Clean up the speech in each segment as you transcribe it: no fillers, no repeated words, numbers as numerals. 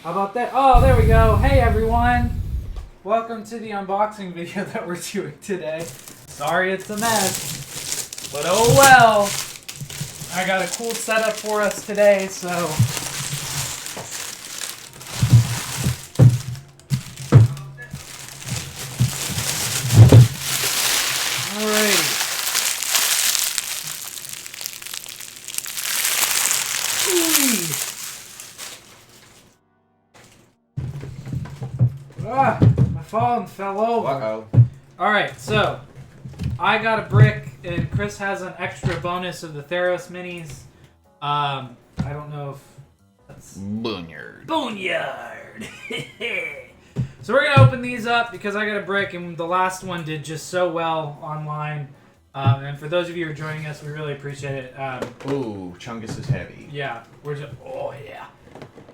How about that? Oh, there we go. Hey, everyone. Welcome to the unboxing video that we're doing today. Sorry it's a mess, but oh well. I got a cool setup for us today, so... Alrighty. Ah, my phone fell over. Uh-oh. Alright, so I got a brick and Chris has an extra bonus of the Theros minis. I don't know if that's Boneyard. Boneyard. So we're gonna open these up because I got a brick and the last one did just so well online. And for those of you who are joining us, we really appreciate it. Ooh, Chungus is heavy. Yeah, we're just yeah.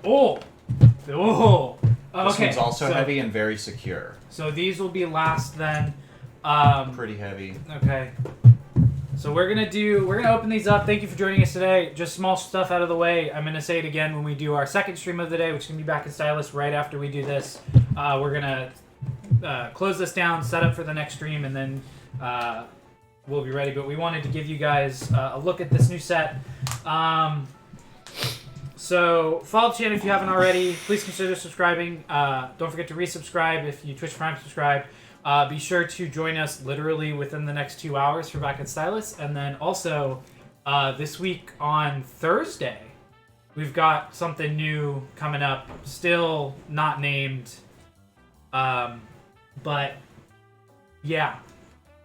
Oh. This one's also heavy and very secure. So these will be last then. Pretty heavy. Okay. So we're gonna open these up. Thank you for joining us today. Just small stuff out of the way. I'm gonna say it again when we do our second stream of the day, which is gonna be back in Stylus right after we do this. We're gonna close this down, set up for the next stream, and then we'll be ready. But we wanted to give you guys a look at this new set. So follow the channel if you haven't already. Please consider subscribing. Don't forget to resubscribe if you Twitch Prime subscribe. Be sure to join us literally within the next 2 hours for Back in Stylus. And then also, this week on Thursday, we've got something new coming up. Still not named. But, yeah.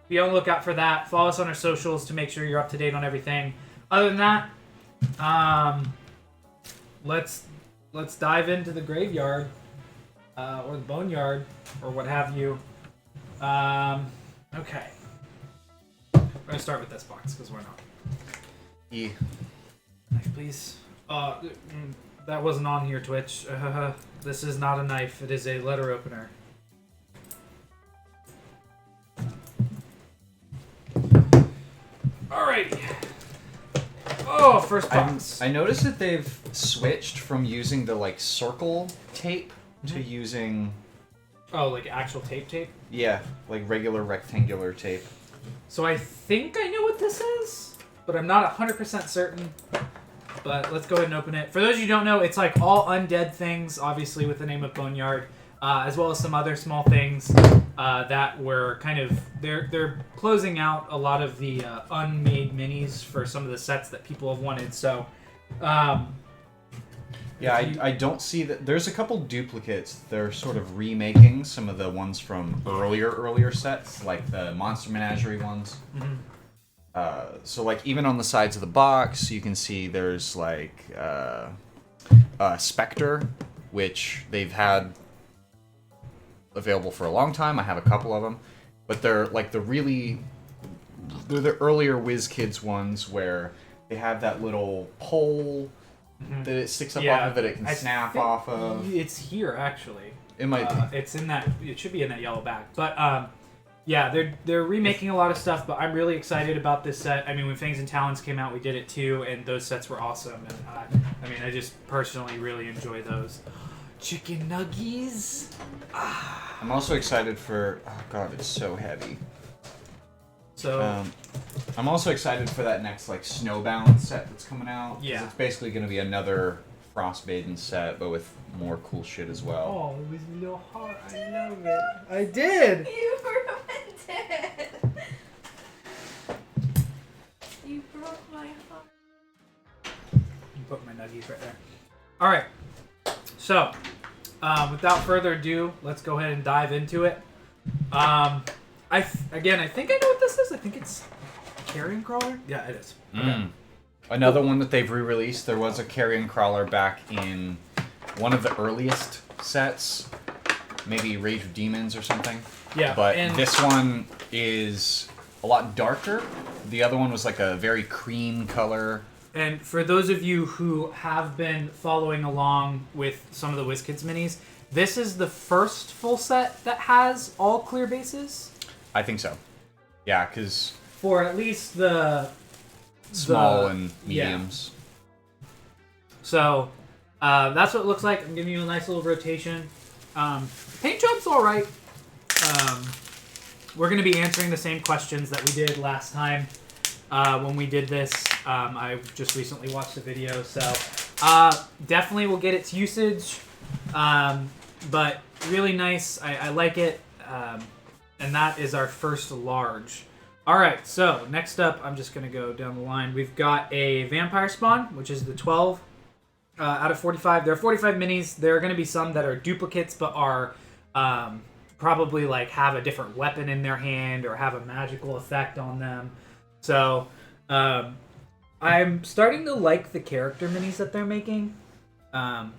Be on the lookout for that. Follow us on our socials to make sure you're up to date on everything. Other than that, let's dive into the graveyard. Or the boneyard, or what have you. Okay. We're gonna start with this box, because we're not. Yeah. Knife, please. That wasn't on here, Twitch. This is not a knife, it is a letter opener. Alrighty. Oh, first box. I noticed that they've switched from using the, like, circle tape to using... Oh, like actual tape? Yeah, like regular rectangular tape. So I think I know what this is, but I'm not 100% certain. But let's go ahead and open it. For those of you who don't know, it's like all undead things, obviously with the name of Boneyard, as well as some other small things that were kind of... They're closing out a lot of the unmade minis for some of the sets that people have wanted, so... Yeah, I don't see that. There's a couple duplicates. They're sort of remaking some of the ones from earlier sets, like the Monster Menagerie ones. Mm-hmm. So, like, even on the sides of the box, you can see there's, like, Spectre, which they've had available for a long time. I have a couple of them. But they're, like, they're the earlier WizKids ones where they have that little pole... that it sticks up off of that it can snap off of. It's here actually. It might be. It's in that. It should be in that yellow bag. But yeah, they're remaking a lot of stuff. But I'm really excited about this set. I mean, when Fangs and Talons came out, we did it too, and those sets were awesome. And I mean, I just personally really enjoy those. Chicken nuggies. I'm also excited for. Oh god, it's so heavy. So. I'm also excited for that next, like, Snowbound set that's coming out. Yeah. It's basically going to be another Frostmaiden set, but with more cool shit as well. Oh, it was a little heart. I love it. I did! You ruined it! You broke my heart. You put my nuggies right there. Alright. So, without further ado, let's go ahead and dive into it. I think I know what this is. I think it's Carrion Crawler? Yeah, it is. Okay. Another one that they've re-released. There was a Carrion Crawler back in one of the earliest sets. Maybe Rage of Demons or something. Yeah. But this one is a lot darker. The other one was like a very cream color. And for those of you who have been following along with some of the WizKids minis, this is the first full set that has all clear bases? I think so. Yeah, because... For at least the small and mediums. Yeah. So, That's what it looks like. I'm giving you a nice little rotation. Paint job's all right. We're going to be answering the same questions that we did last time when we did this. I just recently watched the video, so definitely will get its usage. But really nice. I like it. And that is our first large. Alright, so next up, I'm just going to go down the line. We've got a Vampire Spawn, which is the 12 out of 45. There are 45 minis. There are going to be some that are duplicates, but are probably like have a different weapon in their hand or have a magical effect on them. So I'm starting to like the character minis that they're making. I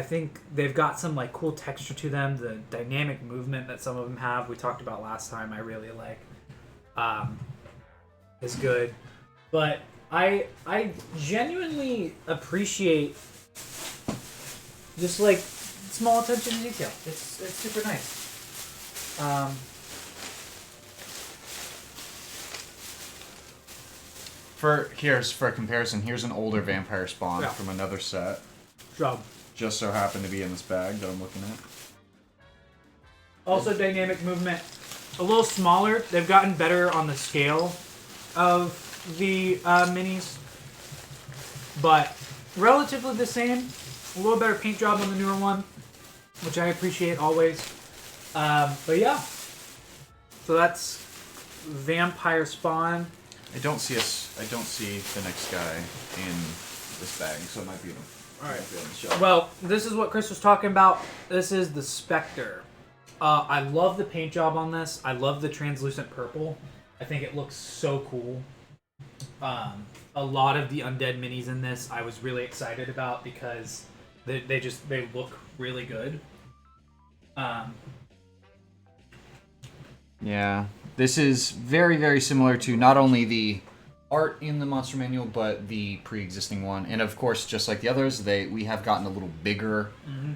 think they've got some like cool texture to them. The dynamic movement that some of them have, we talked about last time, I really like. Is good. But I genuinely appreciate just like small attention to detail. It's super nice. For a comparison, here's an older Vampire Spawn from another set. So, Just so happened to be in this bag that I'm looking at. also dynamic movement. A little smaller. They've gotten better on the scale of the minis. But relatively the same. A little better paint job on the newer one, which I appreciate always. But yeah. So that's Vampire Spawn. I don't see the next guy in this bag, so it might be Alright. Well, this is what Chris was talking about. This is the Spectre. I love the paint job on this. I love the translucent purple. I think it looks so cool. A lot of the undead minis in this I was really excited about because they look really good. Yeah, this is very, very similar to not only the art in the monster manual, but the pre-existing one. And of course, just like the others, we have gotten a little bigger. Mm-hmm.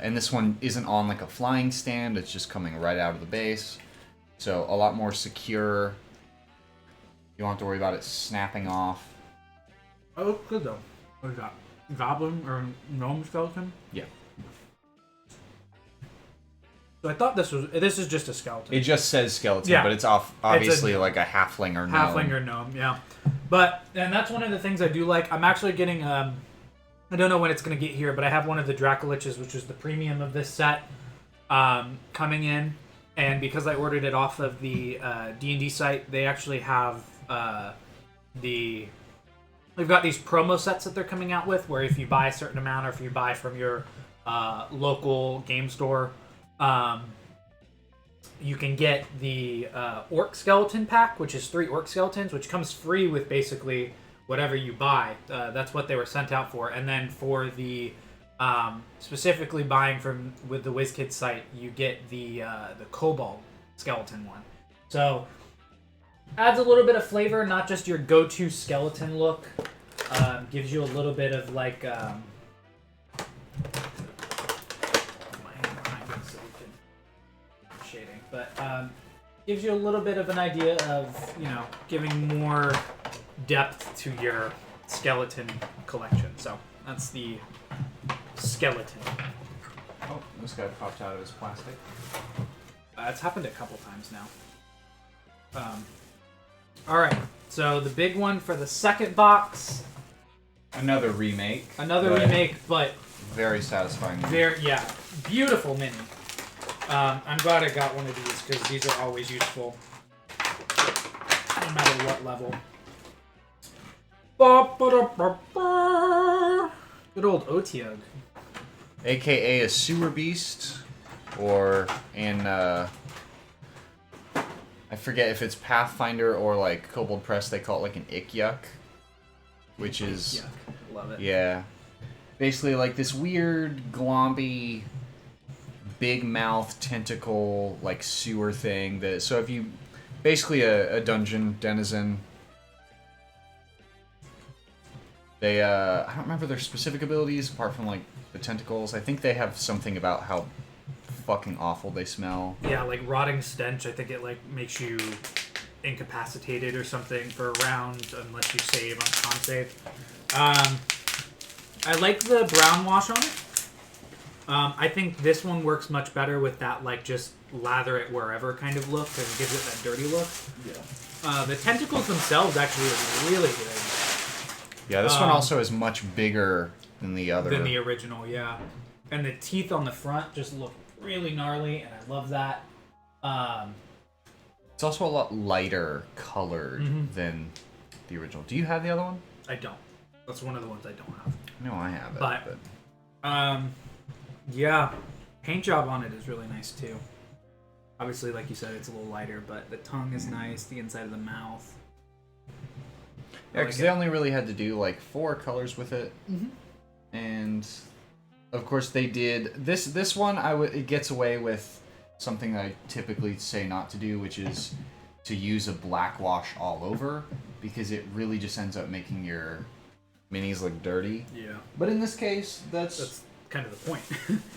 And this one isn't on like a flying stand, it's just coming right out of the base. So a lot more secure. You don't have to worry about it snapping off. Oh, looks good though. What is that? Goblin or gnome skeleton? Yeah. So I thought this is just a skeleton. It just says skeleton, Yeah. but it's obviously like a halfling or gnome. Halfling or gnome, yeah. And that's one of the things I do like. I'm actually getting, I don't know when it's going to get here, but I have one of the Dracoliches, which is the premium of this set, coming in. And because I ordered it off of the D&D site, they actually have they've got these promo sets that they're coming out with, where if you buy a certain amount or if you buy from your local game store, you can get the Orc Skeleton Pack, which is 3 Orc Skeletons, which comes free with basically whatever you buy. That's what they were sent out for. And then for the specifically buying with the WizKids site, you get the Kobold Skeleton one. So adds a little bit of flavor, not just your go-to skeleton look. Gives you a little bit of like but gives you a little bit of an idea of, giving more depth to your skeleton collection. So that's the skeleton. Oh, this guy popped out of his plastic. It's happened a couple times now. Alright, so the big one for the second box. Another remake. But very satisfying. Beautiful mini. I'm glad I got one of these because these are always useful, no matter what level. Good old Otiug. AKA a sewer beast, or in, I forget if it's Pathfinder or like Kobold Press, they call it like an Ikyuk, which is... Yuck. Love it. Yeah. Basically like this weird, glomby, big mouth tentacle like sewer thing so if you basically a dungeon denizen, they I don't remember their specific abilities apart from like the tentacles. I think they have something about how fucking awful they smell. Yeah, like rotting stench. I think it like makes you incapacitated or something for a round unless you save on con save. I like the brown wash on it. I think this one works much better with that, like, just lather it wherever kind of look, and gives it that dirty look. Yeah. The tentacles themselves actually look really good. Yeah, this one also is much bigger than the other. Than the original, yeah. And the teeth on the front just look really gnarly, and I love that. It's also a lot lighter colored than the original. Do you have the other one? I don't. That's one of the ones I don't have. No, I have it. But yeah, paint job on it is really nice too. Obviously, like you said, it's a little lighter, but the tongue is nice, the inside of the mouth. Yeah, because they only really had to do like 4 colors with it, and of course they did this one. It gets away with something I typically say not to do, which is to use a black wash all over, because it really just ends up making your minis look dirty. Yeah. But in this case, That's kind of the point.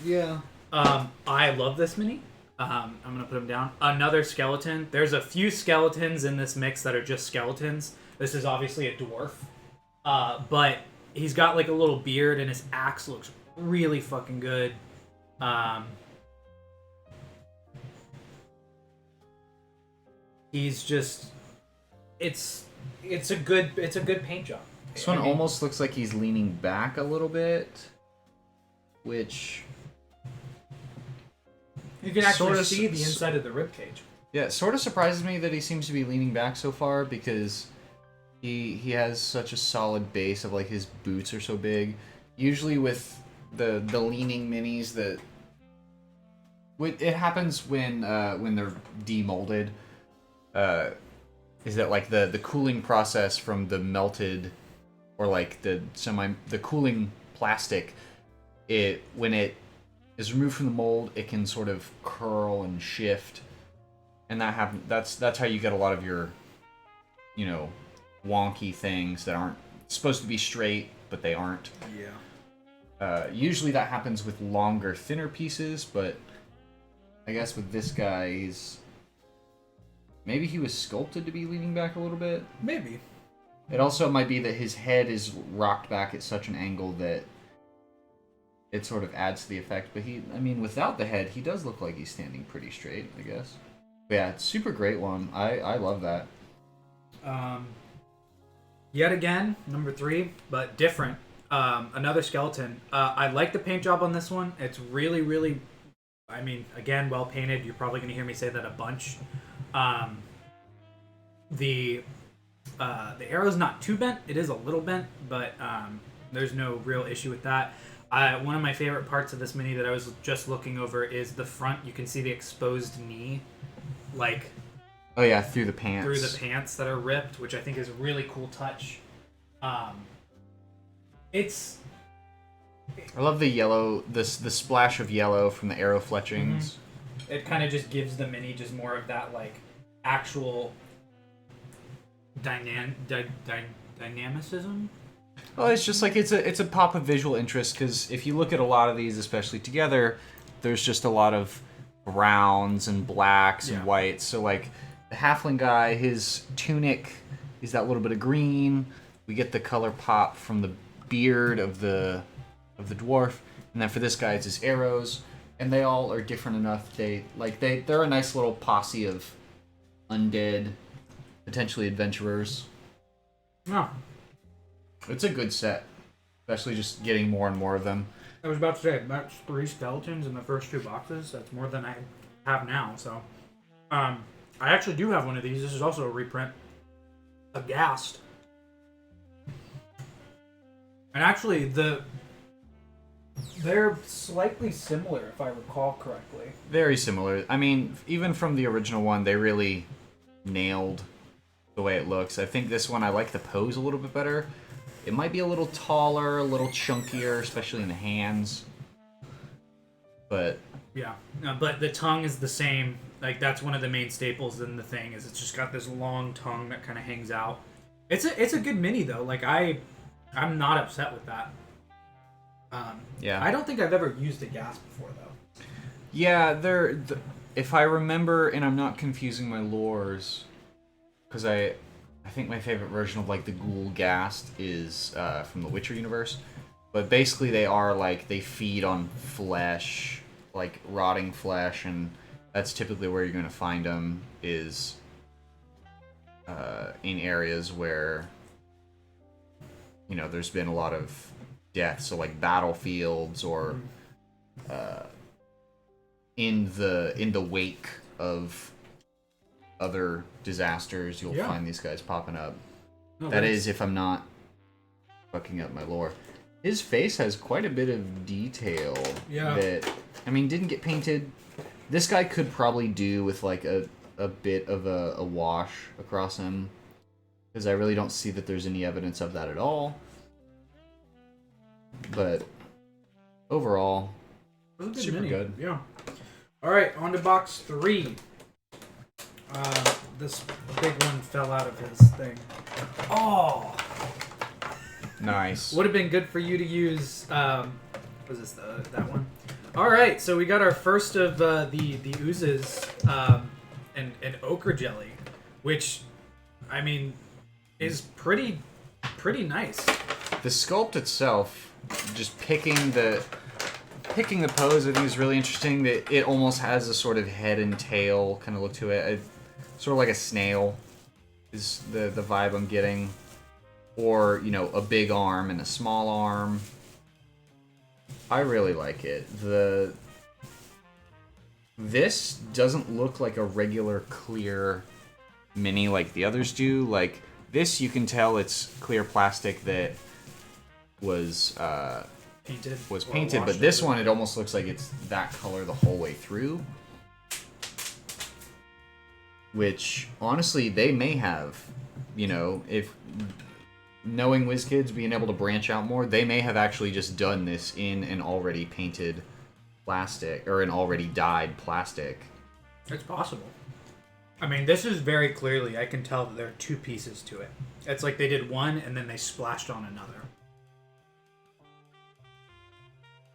yeah. I love this mini. I'm gonna put him down. Another skeleton. There's a few skeletons in this mix that are just skeletons. This is obviously a dwarf, but he's got like a little beard, and his axe looks really fucking good. He's just, it's a good paint job. This one almost looks like he's leaning back a little bit, which you can actually sorta see the inside of the ribcage. yeah, it sort of surprises me that he seems to be leaning back so far, because he has such a solid base of like his boots are so big. Usually with the leaning minis, that it happens when they're demolded. Is that like the cooling process from the melted, or like the cooling plastic, when it is removed from the mold, it can sort of curl and shift, and that's how you get a lot of your, wonky things that aren't supposed to be straight, but they aren't. Yeah. Usually that happens with longer, thinner pieces, but I guess with this guy, maybe he was sculpted to be leaning back a little bit. Maybe. It also might be that his head is rocked back at such an angle that it sort of adds to the effect. But without the head, he does look like he's standing pretty straight, I guess. But yeah, it's a super great one. I love that. Yet again, number 3, but different. Another skeleton. I like the paint job on this one. It's really, really, again, well painted. You're probably going to hear me say that a bunch. The arrow's not too bent. It is a little bent, but there's no real issue with that. One of my favorite parts of this mini that I was just looking over is the front. You can see the exposed knee, like, oh yeah, through the pants that are ripped, which I think is a really cool touch. I love the yellow, the splash of yellow from the arrow fletchings. It kind of just gives the mini just more of that, like, actual dynamicism. Well, it's just like it's a pop of visual interest, because if you look at a lot of these, especially together, there's just a lot of browns and blacks and whites. So like the halfling guy, his tunic is that little bit of green. We get the color pop from the beard of the dwarf, and then for this guy, it's his arrows, and they all are different enough. They're a nice little posse of undead, potentially adventurers. No. It's a good set, especially just getting more and more of them. I was about to say, that's 3 skeletons in the first 2 boxes. That's more than I have now, so. I actually do have one of these. This is also a reprint. Aghast. And actually, they're slightly similar, if I recall correctly. Very similar. Even from the original one, they really nailed the way it looks. I think this one, I like the pose a little bit better. It might be a little taller, a little chunkier, especially in the hands. But yeah, but the tongue is the same. Like, that's one of the main staples in the thing, is it's just got this long tongue that kind of hangs out. It's a good mini though. Like, I'm not upset with that. Yeah. I don't think I've ever used a gas before though. Yeah, if I remember, and I'm not confusing my lores, because I think my favorite version of like the ghoul ghast is from the Witcher universe. But basically they are like, they feed on flesh, like rotting flesh, and that's typically where you're going to find them, is in areas where, you know, there's been a lot of death, so like battlefields or in the wake of other disasters, you'll find these guys popping up. No, that is, if I'm not fucking up my lore. His face has quite a bit of detail that, I mean, didn't get painted. This guy could probably do with like a bit of a wash across him, because I really don't see that there's any evidence of that at all. But overall, super good. Yeah. All right, on to box 3. This big one fell out of his thing. Oh. Nice. Would have been good for you to use. Was this that one? All right, so we got our first of the oozes and ochre jelly, which, I mean, is pretty nice. The sculpt itself, just picking the pose, I think is really interesting. That it almost has a sort of head and tail kind of look to it. Sort of like a snail is the vibe I'm getting. Or, you know, a big arm and a small arm. I really like it. This doesn't look like a regular clear mini like the others do. Like, this you can tell it's clear plastic that was painted, but this one, it almost looks like it's that color the whole way through. Which, honestly, they may have, you know, if knowing WizKids being able to branch out more, they may have actually just done this in an already painted plastic, or an already dyed plastic. It's possible. I mean, this is very clearly, I can tell that there are 2 pieces to it. It's like they did one and then they splashed on another.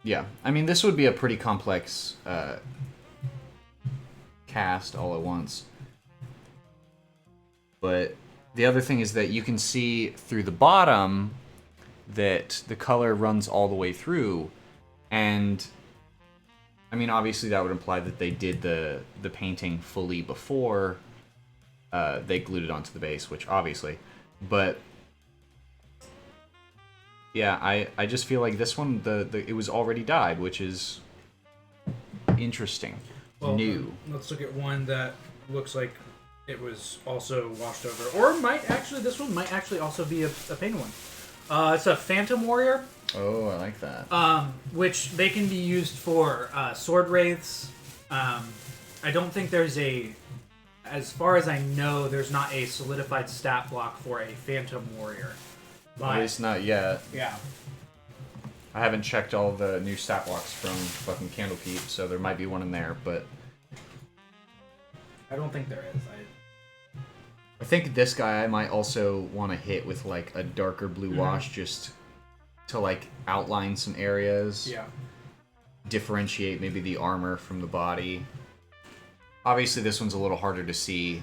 Yeah, I mean, this would be a pretty complex cast all at once. But the other thing is that you can see through the bottom that the color runs all the way through. And, I mean, obviously that would imply that they did the painting fully before they glued it onto the base, which obviously. But, yeah, I just feel like this one, it was already dyed, which is interesting. Well, new. Let's look at one that looks like it was also washed over. Or this one might actually also be a painted one. It's a Phantom Warrior. Oh, I like that. Which they can be used for sword wraiths. I don't think there's as far as I know, there's not a solidified stat block for a Phantom Warrior. At least not yet. Yeah. I haven't checked all the new stat blocks from fucking Candlekeep, so there might be one in there, but I don't think there is. I think this guy I might also want to hit with like a darker blue wash just to like outline some areas. Yeah. Differentiate maybe the armor from the body. Obviously this one's a little harder to see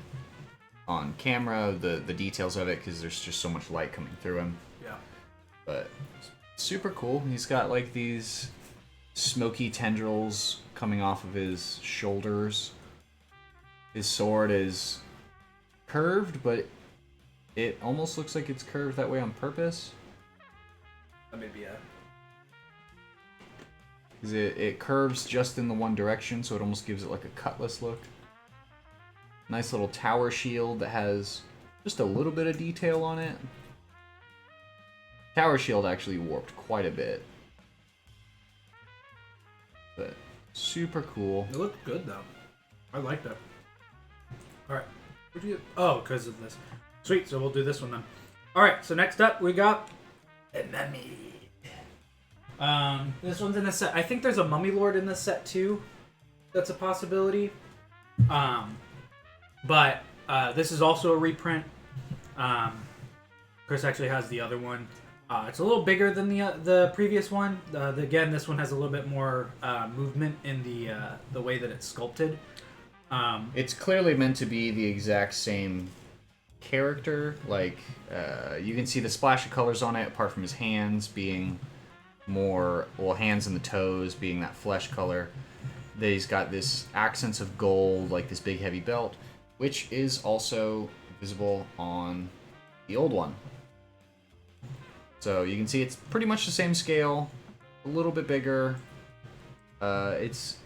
on camera, the details of it, because there's just so much light coming through him. Yeah. But super cool. He's got like these smoky tendrils coming off of his shoulders. His sword is curved, but it almost looks like it's curved that way on purpose. That may be it. Because it curves just in the one direction, so it almost gives it like a cutlass look. Nice little tower shield that has just a little bit of detail on it. Tower shield actually warped quite a bit. But super cool. It looked good though. I like that. Alright. Where'd you get? Oh, because of this. Sweet, so we'll do this one then. Alright, so next up we got a mummy. This one's in the set. I think there's a Mummy Lord in this set too. That's a possibility. But this is also a reprint. Chris actually has the other one. It's a little bigger than the previous one. Again, this one has a little bit more movement in the way that it's sculpted. It's clearly meant to be the exact same character. Like, you can see the splash of colors on it, apart from his hands being more, well, hands and the toes being that flesh color. Then he's got this accents of gold, like this big heavy belt, which is also visible on the old one. So you can see it's pretty much the same scale, a little bit bigger. It's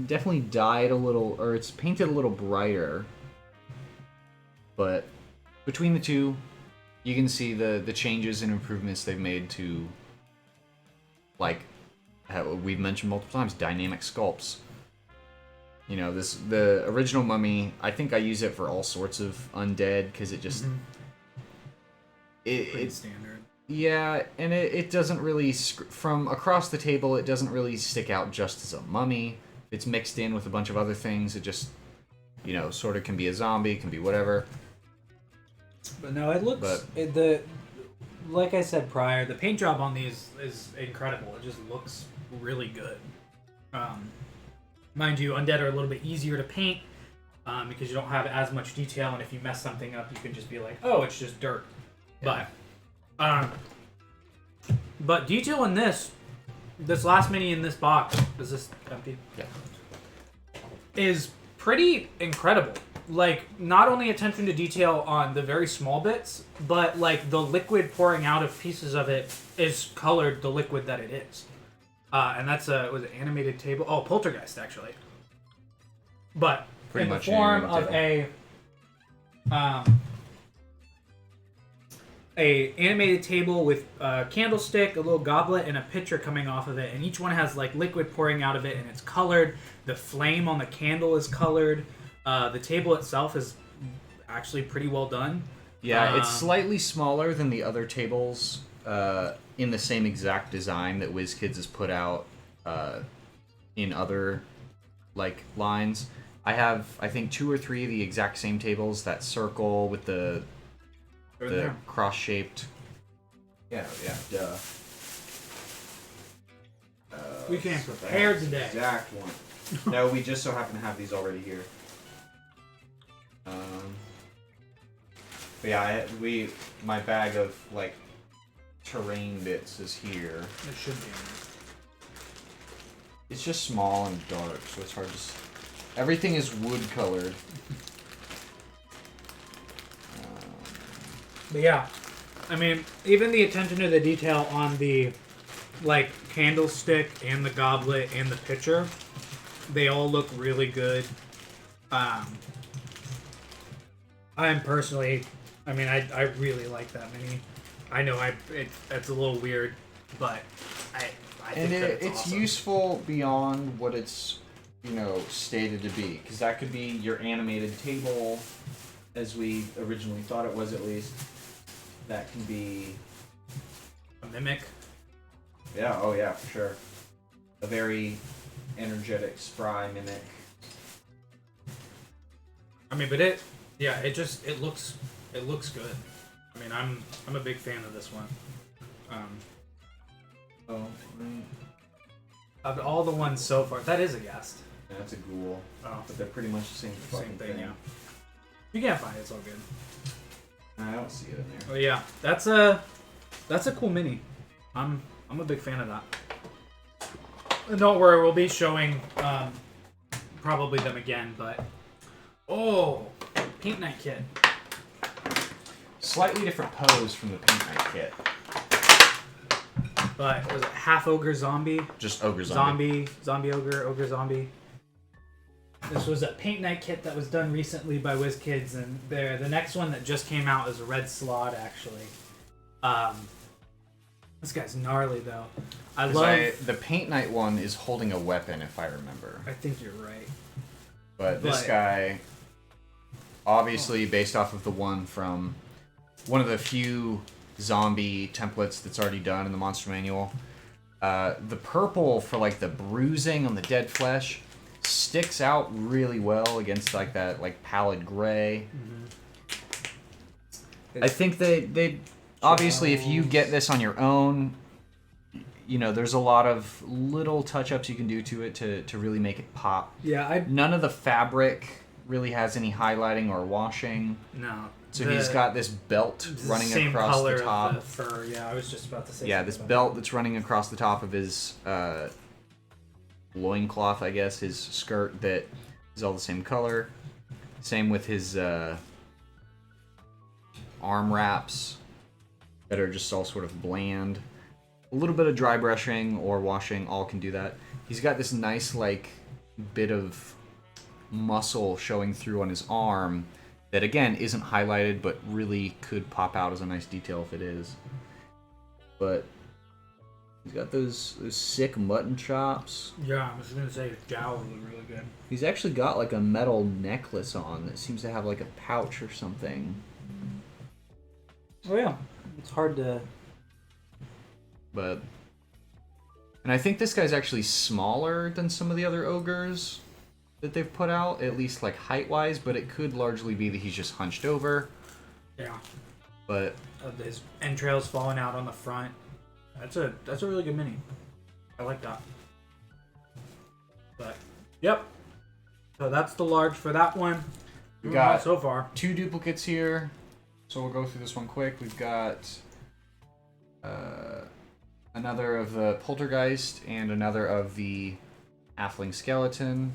definitely dyed a little, or it's painted a little brighter. But between the two, you can see the changes and improvements they've made to, like, we've mentioned multiple times, dynamic sculpts. You know, the original Mummy, I think I use it for all sorts of undead, because it just... It's standard. Yeah, and it doesn't really... From across the table, it doesn't really stick out just as a mummy. It's mixed in with a bunch of other things. It just, you know, sort of can be a zombie, can be whatever. But no, it looks... like I said prior, the paint job on these is incredible. It just looks really good. Mind you, undead are a little bit easier to paint because you don't have as much detail, and if you mess something up, you can just be like, oh, it's just dirt. Yeah. But detail in this last mini in this box, is this empty? Yeah. Is pretty incredible. Like, not only attention to detail on the very small bits, but, like, the liquid pouring out of pieces of it is colored the liquid that it is. And that's was an animated table. Oh, Poltergeist, actually. But Pretty in the much form of a animated table with a candlestick, a little goblet, and a pitcher coming off of it. And each one has, like, liquid pouring out of it, and it's colored. The flame on the candle is colored. The table itself is actually pretty well done. Yeah, it's slightly smaller than the other tables in the same exact design that WizKids has put out in other like lines. I have, I think, 2 or 3 of the exact same tables. That circle with the cross-shaped. Yeah, duh. We came prepared today. Exact one. No, we just so happen to have these already here. But yeah, my bag of like terrain bits is here. It should be. It's just small and dark, so it's hard to. Everything is wood colored. But yeah, I mean, even the attention to the detail on the like candlestick and the goblet and the pitcher, they all look really good. I'm personally, I mean, I really like that mini. I know it's a little weird, but I think that it's awesome. Useful beyond what it's, you know, stated to be, because that could be your animated table, as we originally thought it was, at least. That can be a mimic. Yeah. Oh yeah, for sure. A very energetic, spry mimic. I mean, but it looks good. I mean, I'm a big fan of this one. Of all the ones so far, that is a guest. Yeah, that's a ghoul. Oh, but they're pretty much the same fucking thing. Yeah. You can't find it. It's all good. I don't see it in there. Oh yeah, that's a cool mini. I'm a big fan of that. And don't worry, we'll be showing probably them again, but Paint Night Kit. Slightly different pose from the Paint Night Kit. But was it half Ogre Zombie? Just Ogre Zombie. Zombie Ogre, Ogre Zombie. This was a Paint Night Kit that was done recently by WizKids, and the next one that just came out is a Red Slot, actually. This guy's gnarly, though. The Paint Night one is holding a weapon, if I remember. I think you're right. But this guy, obviously based off of the one from one of the few zombie templates that's already done in the Monster Manual. The purple for like the bruising on the dead flesh sticks out really well against like that like pallid gray. I think they obviously if you get this on your own, you know, there's a lot of little touch-ups you can do to it to really make it pop. Yeah, none of the fabric really has any highlighting or washing. No. So he's got this belt running same across color the top. of the fur. Yeah, I was just about to say. Yeah, something this about belt that's running across the top of his loincloth, I guess, his skirt that is all the same color. Same with his arm wraps that are just all sort of bland. A little bit of dry brushing or washing, all can do that. He's got this nice, like, bit of muscle showing through on his arm that, again, isn't highlighted, but really could pop out as a nice detail if it is. But he's got those sick mutton chops. Yeah, I was going to say his jowls look really good. He's actually got, like, a metal necklace on that seems to have, like, a pouch or something. Oh, yeah. It's hard to... But... And I think this guy's actually smaller than some of the other ogres that they've put out, at least, like, height-wise, but it could largely be that he's just hunched over. Yeah. But... his entrails falling out on the front. That's a really good mini. I like that. But, yep. So that's the large for that one. We got so far 2 duplicates here, so we'll go through this one quick. We've got another of the Poltergeist and another of the Halfling Skeleton.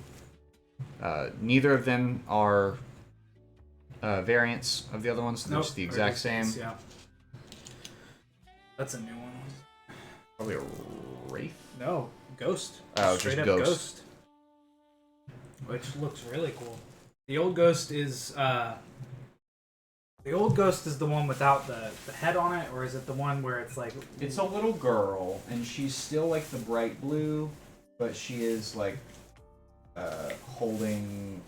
Neither of them are variants of the other ones. They're just the exact same. Yeah. That's a new one. Probably a Wraith? No, Ghost. Oh, Straight just up Ghost. Which looks really cool. The old Ghost is the one without the head on it, or is it the one where it's like... It's a little girl, and she's still like the bright blue, but she is like holding...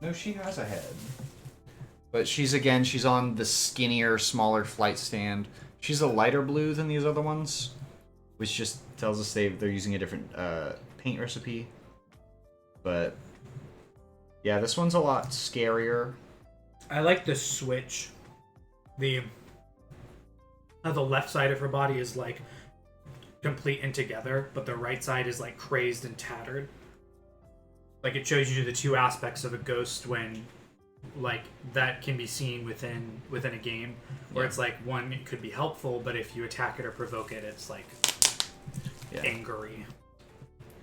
No, she has a head. But she's on the skinnier, smaller flight stand. She's a lighter blue than these other ones, which just tells us they're using a different paint recipe. But yeah, this one's a lot scarier. I like the switch. The left side of her body is like complete and together, but the right side is like crazed and tattered. Like it shows you the two aspects of a ghost when like that can be seen within a game, where it's like one, it could be helpful, but if you attack it or provoke it, it's like angry.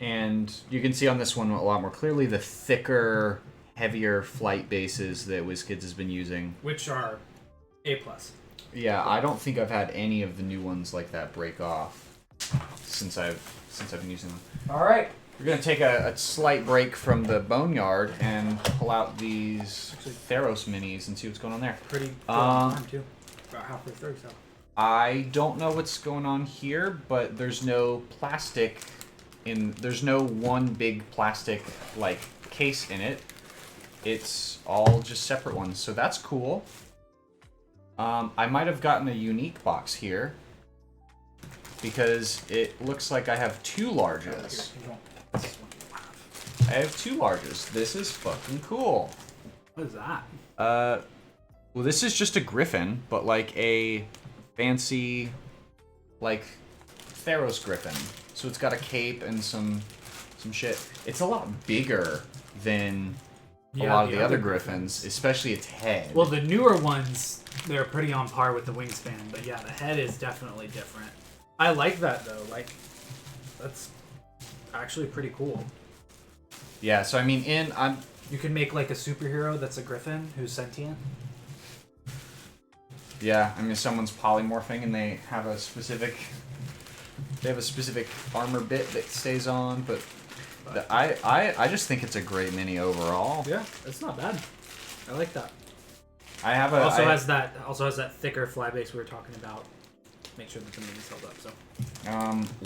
And you can see on this one a lot more clearly the thicker, heavier flight bases that WizKids has been using, which are A+. Yeah, I don't think I've had any of the new ones like that break off since I've been using them. All right. We're going to take a slight break from the Boneyard and pull out these Theros minis and see what's going on there. Pretty good arm too. About halfway through, so. I don't know what's going on here, but there's no plastic there's no one big plastic like case in it. It's all just separate ones, so that's cool. I might have gotten a unique box here because it looks like I have 2 larges. I have 2 larges. This is fucking cool. What is that? Well, this is just a griffin, but like a fancy, like Theros griffin. So it's got a cape and some shit. It's a lot bigger than a lot of the other griffins, especially its head. Well, the newer ones, they're pretty on par with the wingspan, but yeah, the head is definitely different. I like that though. Like, that's actually pretty cool. Yeah, so I mean, you can make like a superhero that's a griffin who's sentient. Yeah, I mean, someone's polymorphing and they have a specific armor bit that stays on, but I just think it's a great mini overall. Yeah, it's not bad. I like that. I have has that thicker fly base we were talking about. Make sure that the mini's held up. So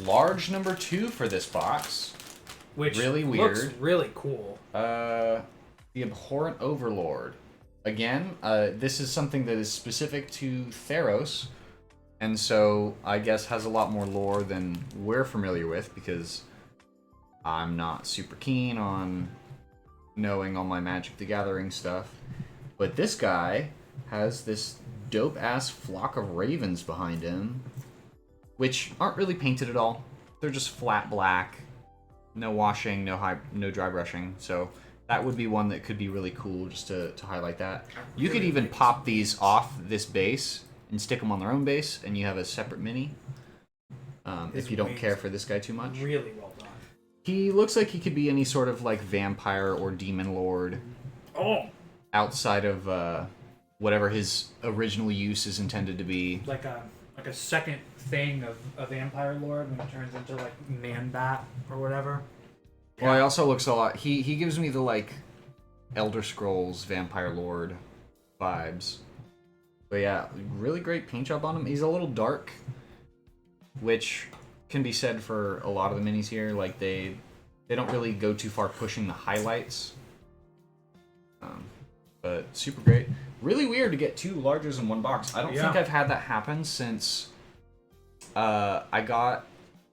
large number 2 for this box, which really weird, looks really cool. The Abhorrent Overlord. Again, this is something that is specific to Theros, and so I guess has a lot more lore than we're familiar with, because I'm not super keen on knowing all my Magic the Gathering stuff. But this guy has this dope-ass flock of ravens behind him, which aren't really painted at all. They're just flat black, no washing, no dry brushing, so That would be one that could be really cool, just to highlight that. You could even pop these off this base and stick them on their own base, and you have a separate mini. If you don't care for this guy too much. Really well done. He looks like he could be any sort of like vampire or demon lord. Oh! Outside of whatever his original use is intended to be. Like a second thing of a vampire lord when it turns into like man bat or whatever. Well, he also looks a lot. He gives me the like Elder Scrolls Vampire Lord vibes. But yeah, really great paint job on him. He's a little dark, which can be said for a lot of the minis here. Like they don't really go too far pushing the highlights. But super great. Really weird to get 2 largers in one box. I don't think I've had that happen since I got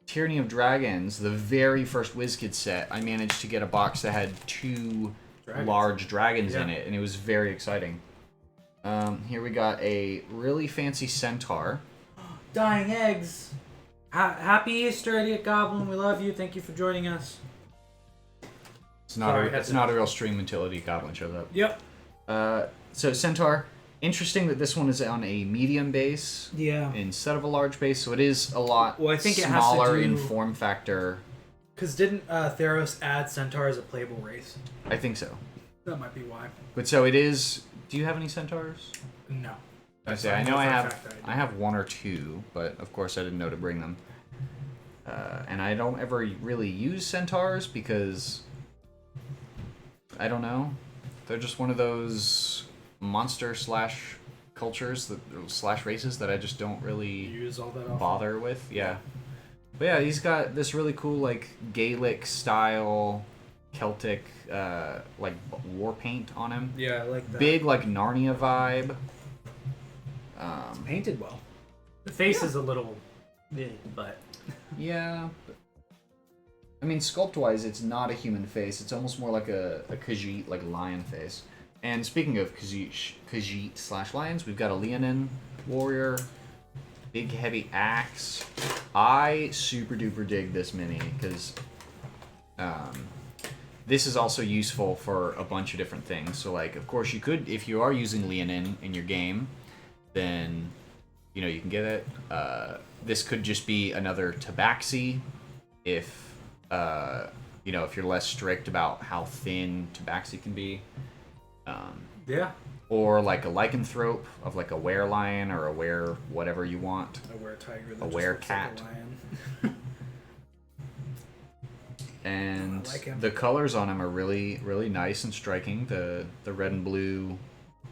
Tyranny of Dragons, the very first WizKids set. I managed to get a box that had 2 large dragons in it, and it was very exciting. Here we got a really fancy Centaur. Dying eggs! Happy Easter, Idiot Goblin. We love you. Thank you for joining us. It's not a real stream until Idiot Goblin shows up. Yep. So Centaur, interesting that this one is on a medium base instead of a large base, so it is a lot smaller in form factor. Because didn't Theros add Centaur as a playable race? I think so. That might be why. But so it is. Do you have any Centaurs? No. I say I know I have 1 or 2, but of course I didn't know to bring them. And I don't ever really use Centaurs because I don't know. They're just one of those monster / cultures / races that I just don't really use all that bother with. Yeah. But yeah, he's got this really cool like Gaelic style Celtic like war paint on him. Yeah, I like that. Big like Narnia vibe. It's painted well. The face is a little but yeah. I mean, sculpt-wise, it's not a human face. It's almost more like a Khajiit, like lion face. And speaking of Khajiit / lions, we've got a Leonin warrior, big heavy axe. I super duper dig this mini because this is also useful for a bunch of different things. So, like, of course, you could, if you are using Leonin in your game, then you can get it. This could just be another Tabaxi if. If you're less strict about how thin Tabaxi can be. Or like a lycanthrope of like a were-lion or a were whatever you want. A were-tiger. A were-cat. Like and the colors on him are really, really nice and striking. The red and blue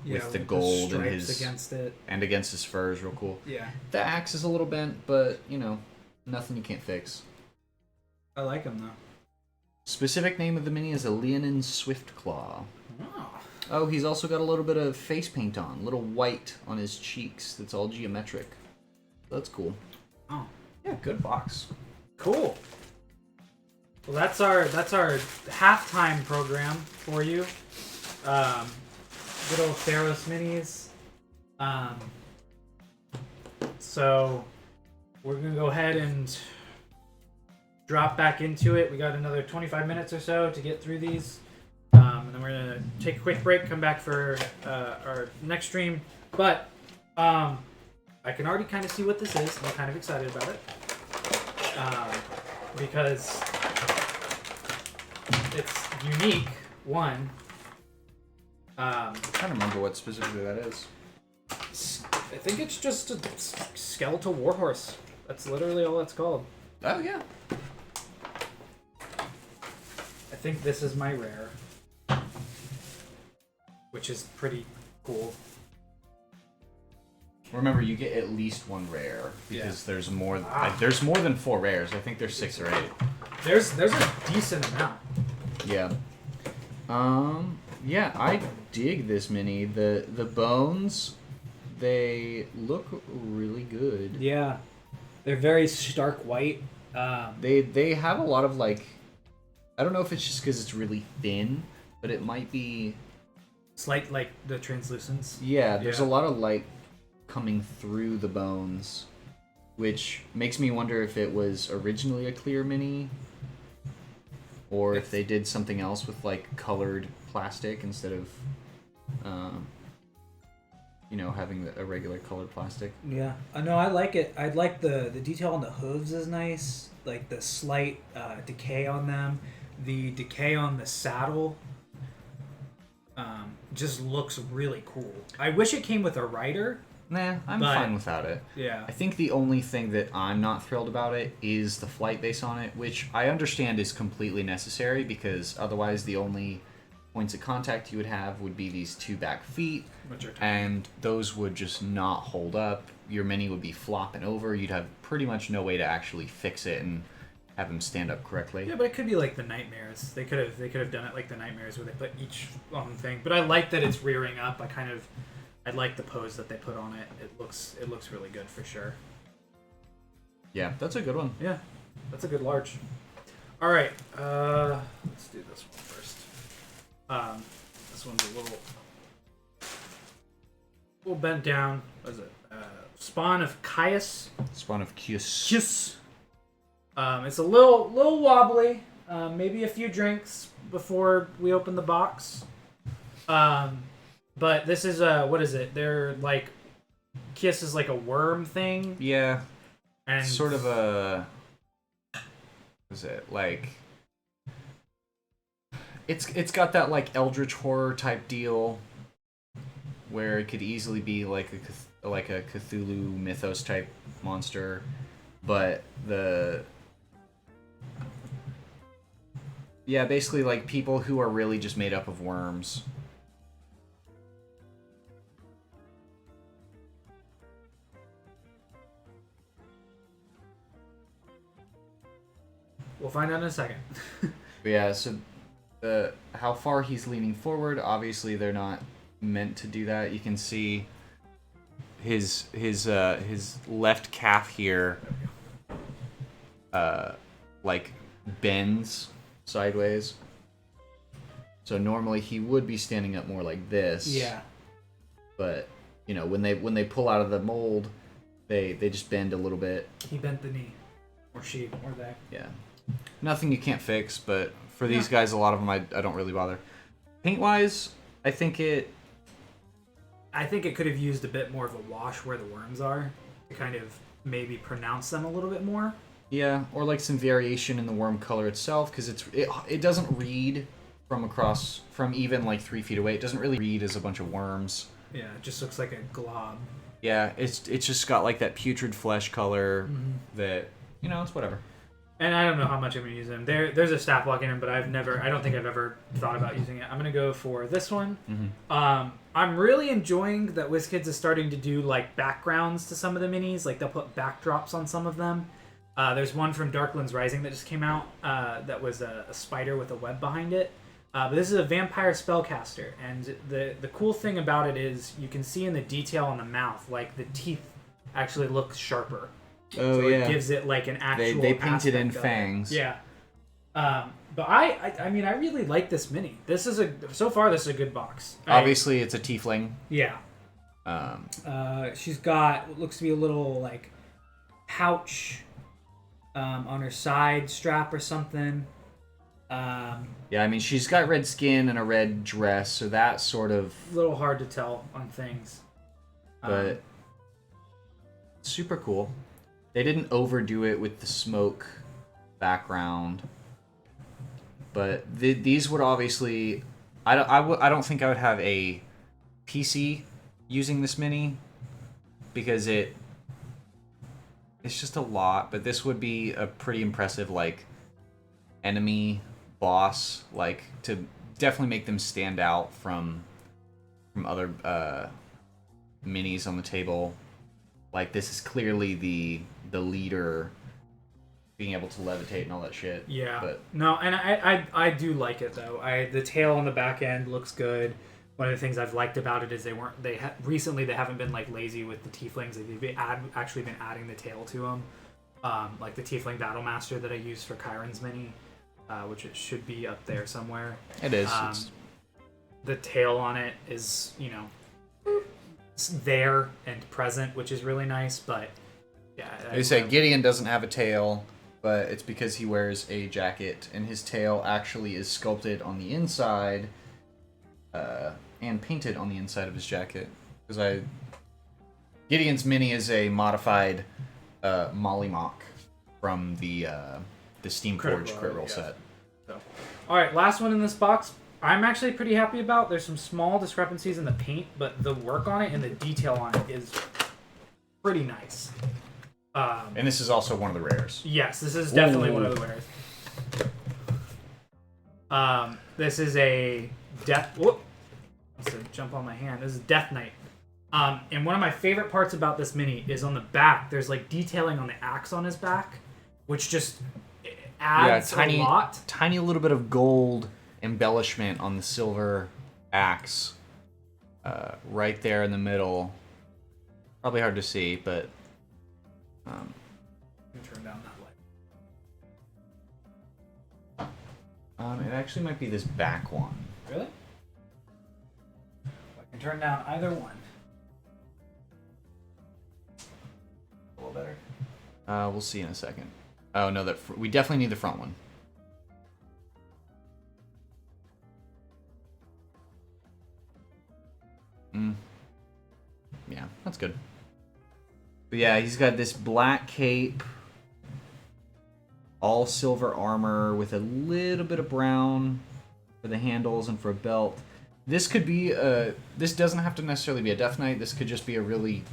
with the gold and against it. And against his fur is real cool. Yeah. The axe is a little bent, but nothing you can't fix. I like him, though. Specific name of the mini is a Leonin Swiftclaw. Oh, he's also got a little bit of face paint on. A little white on his cheeks. That's all geometric. That's cool. Oh. Yeah, good box. Cool. Well, that's our halftime program for you. Good old Theros minis. So, we're going to go ahead and drop back into it. We got another 25 minutes or so to get through these. And then we're going to take a quick break, come back for our next stream. But I can already kind of see what this is. I'm kind of excited about it. Because it's unique, one. I'm trying to remember what specifically that is. I think it's just a skeletal warhorse. That's literally all it's called. Oh, yeah. I think this is my rare, which is pretty cool. Remember, you get at least 1 rare because there's more. There's more than 4 rares. I think there's 6 or 8. There's a decent amount. Yeah. Yeah, I dig this mini. The bones, they look really good. Yeah, they're very stark white. They have a lot of like. I don't know if it's just because it's really thin, but it might be... Slight, like, the translucence. Yeah, there's a lot of light coming through the bones, which makes me wonder if it was originally a clear mini, Or if they did something else with like colored plastic instead of, having a regular colored plastic. Yeah, no, I like it. I like the detail on the hooves is nice. Like the slight decay on them, the decay on the saddle. Just looks really cool. I wish it came with a rider. Nah, I'm fine without it. Yeah. I think the only thing that I'm not thrilled about it is the flight base on it, which I understand is completely necessary because otherwise the only points of contact you would have would be these 2 back feet, and those would just not hold up. Your mini would be flopping over. You'd have pretty much no way to actually fix it and have them stand up correctly. Yeah, but it could be like the Nightmares. They could have done it like the Nightmares where they put each on thing. But I like that it's rearing up. I like the pose that they put on it. It looks really good for sure. Yeah, that's a good one. Yeah, that's a good large. All right, let's do this one first. This one's a little bent down. What is it? Spawn of Caius. Spawn of Caius. It's a little wobbly. Maybe a few drinks before we open the box. But this is what is it? They're like Kiss is like a worm thing. Yeah. And sort of a what is it? Like it's got that like eldritch horror type deal where it could easily be like a Cthulhu mythos type monster, but basically like people who are really just made up of worms. We'll find out in a second. Yeah, so how far he's leaning forward, obviously they're not meant to do that. You can see his left calf here like bends sideways. So normally he would be standing up more like this. Yeah. But when they pull out of the mold, they just bend a little bit. He bent the knee. Or she, or they. Yeah. Nothing you can't fix, but for these guys, a lot of them I don't really bother. Paint-wise, I think it could have used a bit more of a wash where the worms are to kind of maybe pronounce them a little bit more. Yeah, or like some variation in the worm color itself, because it doesn't read from even like 3 feet away. It doesn't really read as a bunch of worms. Yeah, it just looks like a glob. Yeah, it's just got like that putrid flesh color that it's whatever. And I don't know how much I'm going to use them. There's a stat block in them, but I don't think I've ever thought about using it. I'm going to go for this one. Mm-hmm. I'm really enjoying that WizKids is starting to do like backgrounds to some of the minis. Like they'll put backdrops on some of them. There's one from Darklands Rising that just came out that was a spider with a web behind it. But this is a vampire spellcaster. And the cool thing about it is you can see in the detail on the mouth, like the teeth actually look sharper. Oh, so yeah. It gives it like an actual They painted in aspect fangs. Yeah. But I mean, I really like this mini. So far, this is a good box. Obviously, it's a tiefling. Yeah. She's got what looks to be a little like pouch on her side strap or something. Yeah, I mean, she's got red skin and a red dress, so that's sort of a little hard to tell on things. But super cool. They didn't overdo it with the smoke background, but these would obviously. I don't think I would have a PC using this mini because it's just a lot. But this would be a pretty impressive like enemy boss, like to definitely make them stand out from other minis on the table. Like this is clearly the leader, being able to levitate and all that shit. Yeah. But no, and I do like it though. The tail on the back end looks good. One of the things I've liked about it is recently they haven't been like lazy with the tieflings. They've actually been adding the tail to them. Like the tiefling battle master that I used for Chiron's mini, which it should be up there somewhere. It is. The tail on it is it's there and present, which is really nice. But yeah, they say Gideon doesn't have a tail. but it's because he wears a jacket, and his tail actually is sculpted on the inside, and painted on the inside of his jacket. Because Gideon's Mini is a modified Molly Mock from the Steamforged Crit Roll set. So. Alright, last one in this box. I'm actually pretty happy about. There's some small discrepancies in the paint, but the work on it and the detail on it is pretty nice. And this is also one of the rares. Yes, this is definitely one of the rares. This is a Death... Whoop! I must have jumped on my hand. This is Death Knight. And one of my favorite parts about this mini is on the back, there's like detailing on the axe on his back, which just adds a lot. Tiny little bit of gold embellishment on the silver axe. Right there in the middle. Probably hard to see, but... Let me turn down that light. It actually might be this back one. Really? I can turn down either one. A little better. We'll see in a second. Oh no, we definitely need the front one. Yeah, that's good. But yeah, he's got this black cape, all silver armor with a little bit of brown for the handles and for a belt. This could be this doesn't have to necessarily be a Death Knight. This could just be a really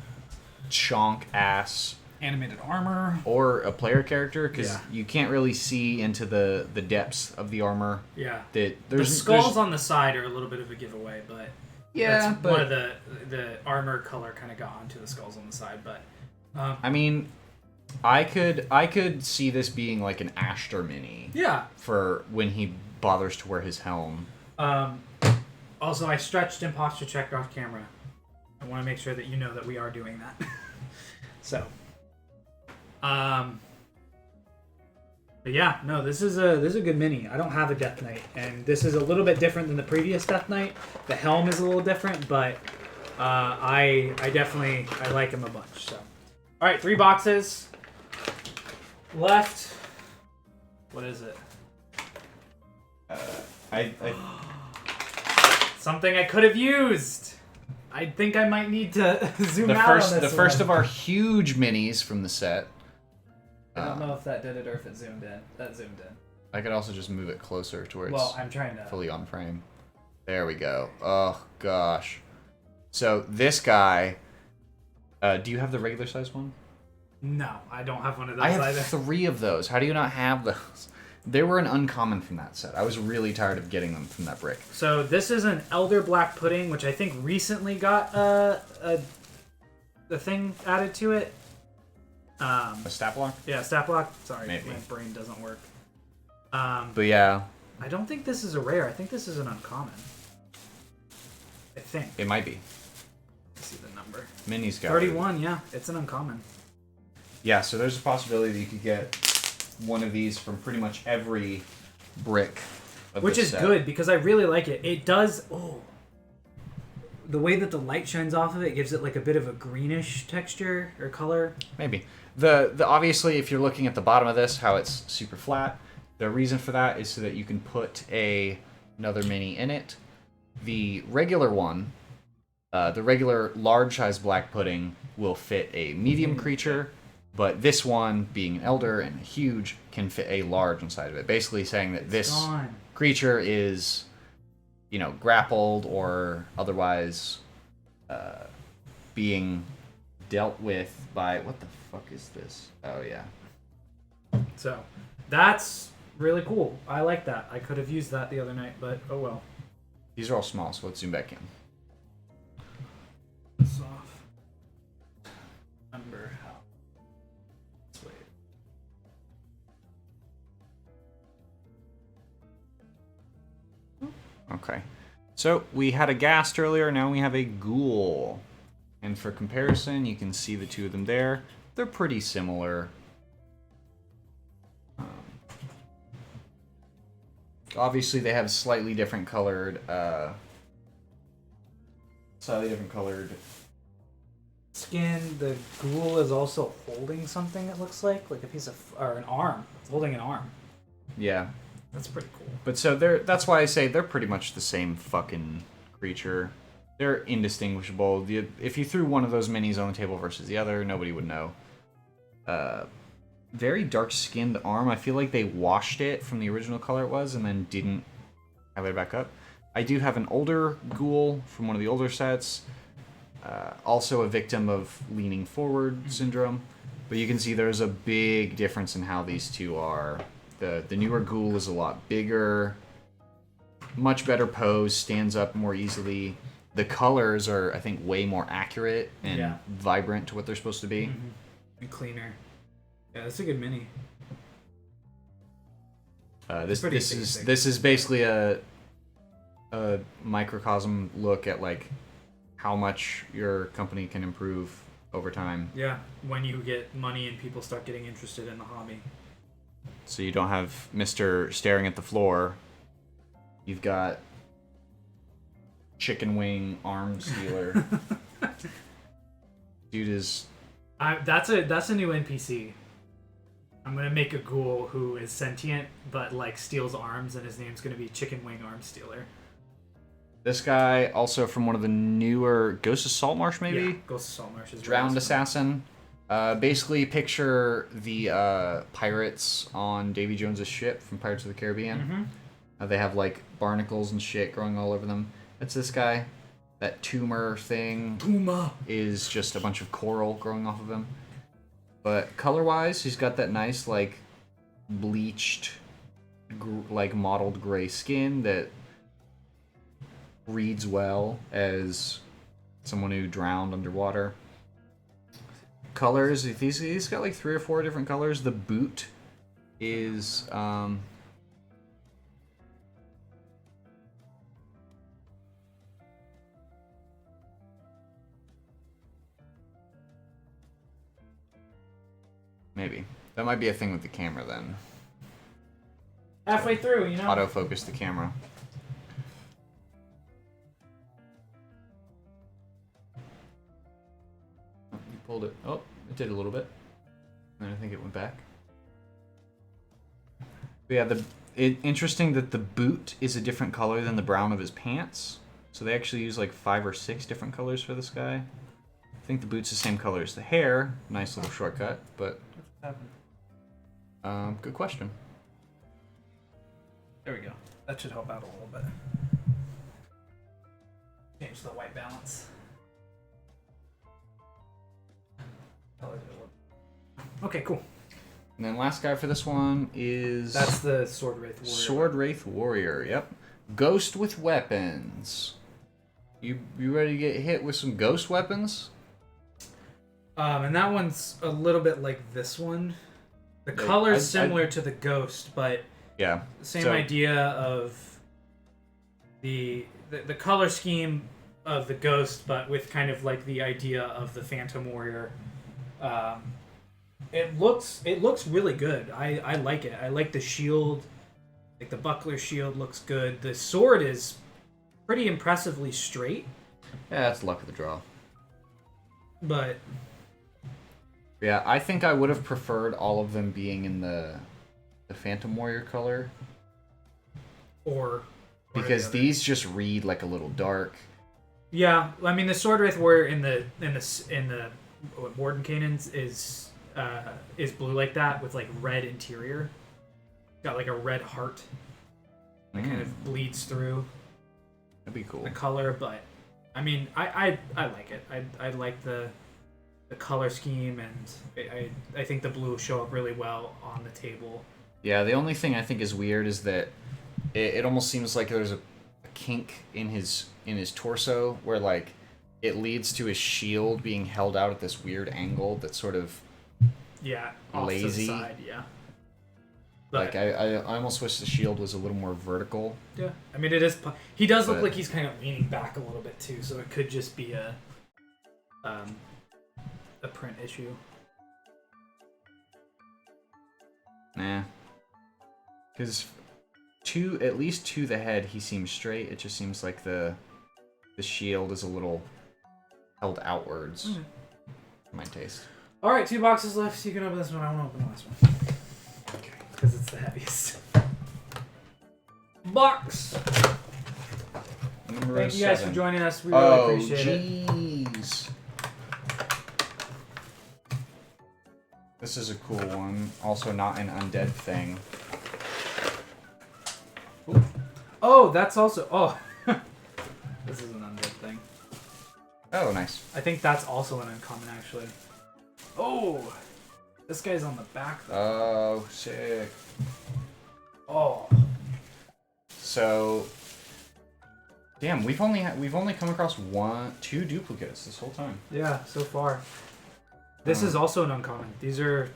chonk ass Animated armor. or a player character, because you can't really see into the depths of the armor. Yeah. The skulls on the side are a little bit of a giveaway, but that's one of the armor color kind of got onto the skulls on the side. But I mean, I could see this being like an Ashtar mini. Yeah. For when he bothers to wear his helm. Also, I stretched imposter check off camera. I want to make sure that you know that we are doing that. So, but yeah, no, this is a good mini. I don't have a Death Knight, and this is a little bit different than the previous Death Knight. The helm is a little different, but I definitely like him a bunch. So, all right, 3 boxes left. What is it? Something I could have used. I think I might need to zoom out on this The first one. of our huge minis from the set. I don't know if that did it or if it zoomed in. That zoomed in. I could also just move it closer to where Well, it's I'm trying to... fully on frame. There we go. Oh, gosh. So, this guy... do you have the regular size one? No, I don't have one of those I have either. 3 of those. How do you not have those? They were an uncommon from that set. I was really tired of getting them from that brick. So this is an Elder Black Pudding, which I think recently got the thing added to it. A stat block? Yeah, stat block. Sorry, Maybe. my brain doesn't work. But yeah. I don't think this is a rare. I think this is an uncommon. I think. It might be. Let's see the number. Minis got 31, yeah. It's an uncommon. Yeah, so there's a possibility that you could get one of these from pretty much every brick of Which this is set. good, because I really like it. It does... Oh. The way that the light shines off of it gives it like a bit of a greenish texture or color. Maybe. The obviously, if you're looking at the bottom of this, how it's super flat, the reason for that is so that you can put another mini in it. The regular one, the regular large size black pudding, will fit a medium creature, but this one, being an elder and huge, can fit a large inside of it. Basically saying that this creature is, you know, grappled or otherwise being dealt with by... What the fuck is this? Oh, yeah. So, that's really cool. I like that. I could have used that the other night, but oh well. These are all small, so let's zoom back in. This off. Remember how. Let's wait. Okay. So, we had a ghast earlier, now we have a ghoul. And for comparison, you can see the two of them there. They're pretty similar. Obviously, they have slightly different colored... skin. The ghoul is also holding something, it looks like a piece of... or an arm. holding an arm. Yeah. That's pretty cool. But so that's why I say they're pretty much the same fucking creature. They're indistinguishable. If you threw one of those minis on the table versus the other, nobody would know. Very dark-skinned arm. I feel like they washed it from the original color it was and then didn't have it back up. I do have an older ghoul from one of the older sets. Also a victim of leaning forward syndrome. But you can see there's a big difference in how these two are. The newer ghoul is a lot bigger, much better pose, stands up more easily. The colors are, I think, way more accurate and vibrant to what they're supposed to be. Mm-hmm. And cleaner. Yeah, that's a good mini. This is basically a microcosm look at like how much your company can improve over time. Yeah, when you get money and people start getting interested in the hobby. So you don't have Mr. staring at the floor. You've got chicken wing arm stealer. Dude is... That's a new NPC. I'm gonna make a ghoul who is sentient but like steals arms, and his name's gonna be Chicken Wing Arm Stealer. This guy, also from one of the newer Ghost of Saltmarsh, maybe? Yeah, Ghost of Saltmarsh is Drowned Assassin. Basically, picture the pirates on Davy Jones's ship from Pirates of the Caribbean. Mm-hmm. They have like barnacles and shit growing all over them. That's this guy. That tumor thing is just a bunch of coral growing off of him. But color-wise, he's got that nice, like, bleached, like, mottled gray skin that reads well as someone who drowned underwater. Colors, he's got, like, 3 or 4 different colors. The boot is, maybe. That might be a thing with the camera then. Halfway through, you know? Autofocus the camera. Oh, you pulled it. Oh, it did a little bit. And I think it went back. But yeah, interesting that the boot is a different color than the brown of his pants. So they actually use like 5 or 6 different colors for this guy. I think the boot's the same color as the hair. Nice little shortcut, but... good question. There we go. That should help out a little bit. Change the white balance. Okay, cool. And then last guy for this one is... That's the Sword Wraith Warrior. Sword Wraith Warrior, yep. Ghost with weapons. You ready to get hit with some ghost weapons? And that one's a little bit like this one. The color's similar to the ghost, but yeah, same idea of the color scheme of the ghost, but with kind of like the idea of the Phantom Warrior. It looks really good. I like it. I like the shield. Like the buckler shield looks good. The sword is pretty impressively straight. Yeah, that's luck of the draw. But yeah, I think I would have preferred all of them being in the Phantom Warrior color. Or because these just read like a little dark. Yeah, I mean the Sword Wraith Warrior in the Warden Canaans is blue like that with like red interior. Got like a red heart that kind of bleeds through. That'd be cool. The color, but I mean I like it. I like the color scheme, and I think the blue will show up really well on the table. Yeah, the only thing I think is weird is that it almost seems like there's a kink in his torso where like it leads to his shield being held out at this weird angle that's sort of off lazy. To the side, yeah. But, like I almost wish the shield was a little more vertical. Yeah, I mean it is. He does look like he's kind of leaning back a little bit too, so it could just be a print issue. Nah, because at least to the head he seems straight. It just seems like the shield is a little held outwards. For my taste. All right, 2 boxes left. So you can open this one. I want to open the last one. Okay. because it's the heaviest. Box. Number Thank you guys 7. for joining us. We really appreciate it. Jeez. This is a cool one. Also not an undead thing. Ooh. Oh, that's also... Oh. This is an undead thing. Oh, nice. I think that's also an uncommon, actually. Oh! This guy's on the back, though. Oh, sick. Oh. So... Damn, we've only come across 2 duplicates this whole time. Yeah, so far. This is also an uncommon. These are...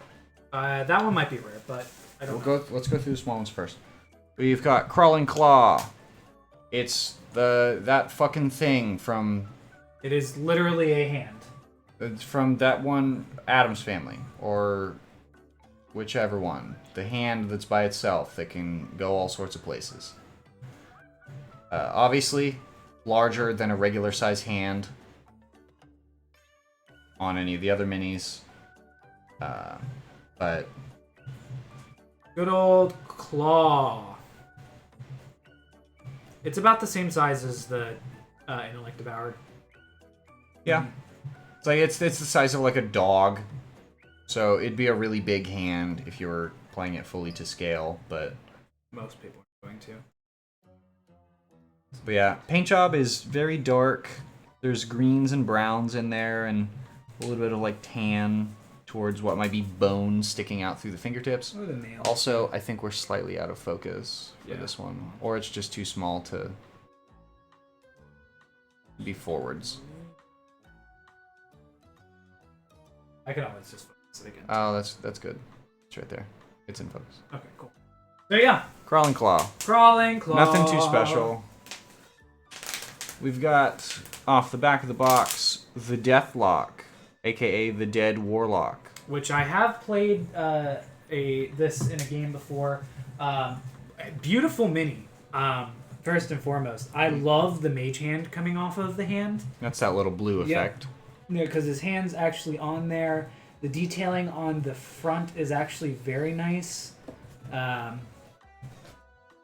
that one might be rare, but I don't know. Let's go through the small ones first. We've got Crawling Claw. It's that fucking thing from... It is literally a hand. It's from that one Addams Family, or whichever one. The hand that's by itself that can go all sorts of places. Obviously, larger than a regular size hand on any of the other minis. But Good old Claw. It's about the same size as the Intellect Devoured. yeah, it's like it's the size of like a dog. So it'd be a really big hand if you were playing it fully to scale, but Most people are going to. yeah, paint job is very dark. There's greens and browns in there, and a little bit of like tan towards what might be bone sticking out through the fingertips. Or the nail. Also, I think we're slightly out of focus for Yeah. this one, or it's just too small to be forwards. I can always just focus it again. Oh, that's good. It's right there. It's in focus. Okay, cool. So yeah, Crawling Claw. Crawling Claw. Nothing too special. We've got, off the back of the box, the Deathlock, aka the Dead Warlock. Which I have played this in a game before. Beautiful mini. First and foremost, I love the mage hand coming off of the hand. That's that little blue Yeah. effect. No, because his hand's actually on there. The detailing on the front is actually very nice. And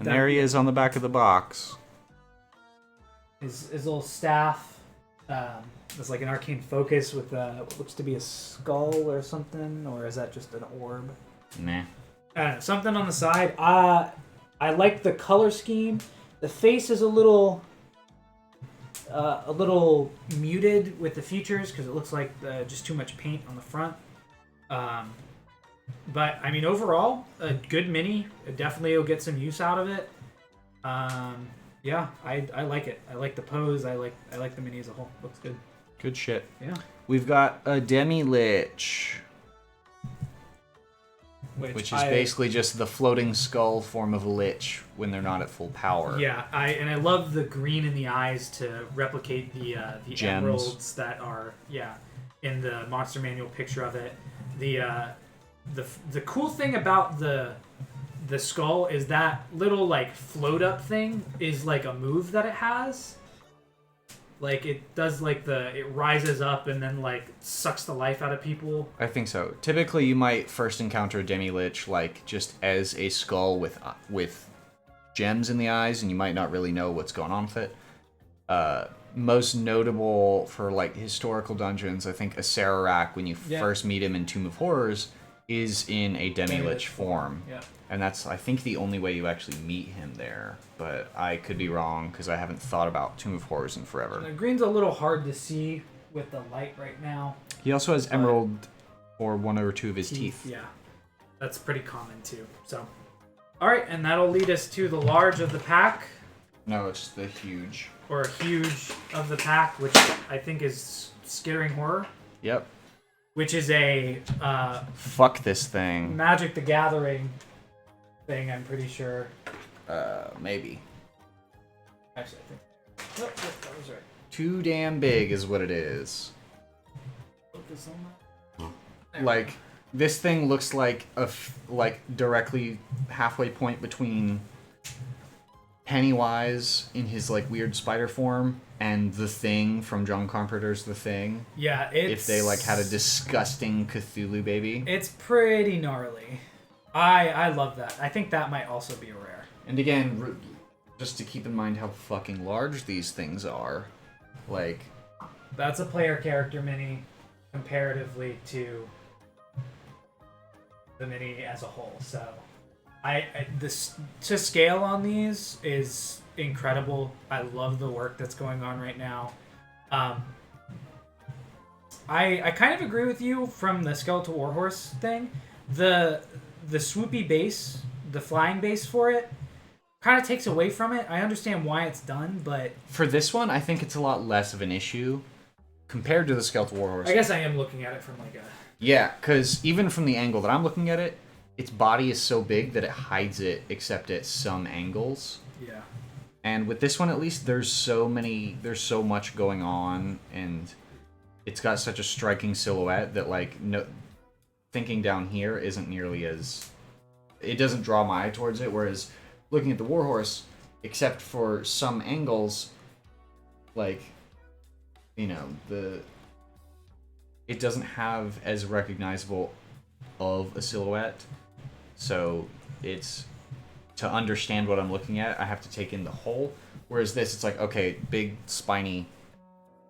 there he is on the back of the box. His little staff is like an arcane focus with what looks to be a skull or something, or is that just an orb? Nah. I don't know, something on the side. I like the color scheme. The face is a little muted with the features because it looks like just too much paint on the front. But I mean, overall, a good mini. Definitely will get some use out of it. Yeah, I like it. I like the pose. I like the mini as a whole. Looks good. Good shit. Yeah. We've got a Demi Litch, which is basically just the floating skull form of a lich when they're not at full power. Yeah, I love the green in the eyes to replicate the Gems. emeralds that are in the monster manual picture of it. The cool thing about the skull is that little like float up thing is like a move that it has. Like it does it rises up and then like sucks the life out of people. I think so. Typically, you might first encounter a Demi Lich like just as a skull with gems in the eyes, and you might not really know what's going on with it. Most notable for like historical dungeons, I think Acererak, when you first meet him in Tomb of Horrors, is in a Demi Lich form. Yeah. And that's, I think, the only way you actually meet him there. But I could be wrong, because I haven't thought about Tomb of Horrors in forever. The green's a little hard to see with the light right now. He also has emerald or one or two of his teeth. Yeah, that's pretty common too. So, all right, and that'll lead us to the large of the pack, No, it's the huge. or huge of the pack, which I think is Scaring Horror, Yep. which is a Fuck this thing. Magic the Gathering thing. I'm pretty sure. Maybe. Actually, I think. Yep, that was right. Too damn big is what it is. Focus on that. There we Like, go. this thing looks like directly halfway point between Pennywise in his like weird spider form and the Thing from John Carpenter's The Thing. Yeah, it's. If they like had a disgusting Cthulhu baby. It's pretty gnarly. I love that. I think that might also be a rare. And again, just to keep in mind how fucking large these things are, like... That's a player character mini comparatively to the mini as a whole. So, this to scale on these is incredible. I love the work that's going on right now. I kind of agree with you from the Skeletal Warhorse thing. The swoopy base, the flying base for it, kind of takes away from it. I understand why it's done, but... For this one, I think it's a lot less of an issue compared to the Skeletal Warhorse. I guess I am looking at it from like a... Yeah, because even from the angle that I'm looking at it, its body is so big that it hides it except at some angles. Yeah. And with this one, at least, there's so much going on, and it's got such a striking silhouette that, like, no, thinking down here isn't nearly as... It doesn't draw my eye towards it, whereas looking at the Warhorse, except for some angles, like, you know, it doesn't have as recognizable of a silhouette, so it's... To understand what I'm looking at, I have to take in the whole. Whereas this, it's like, okay, big, spiny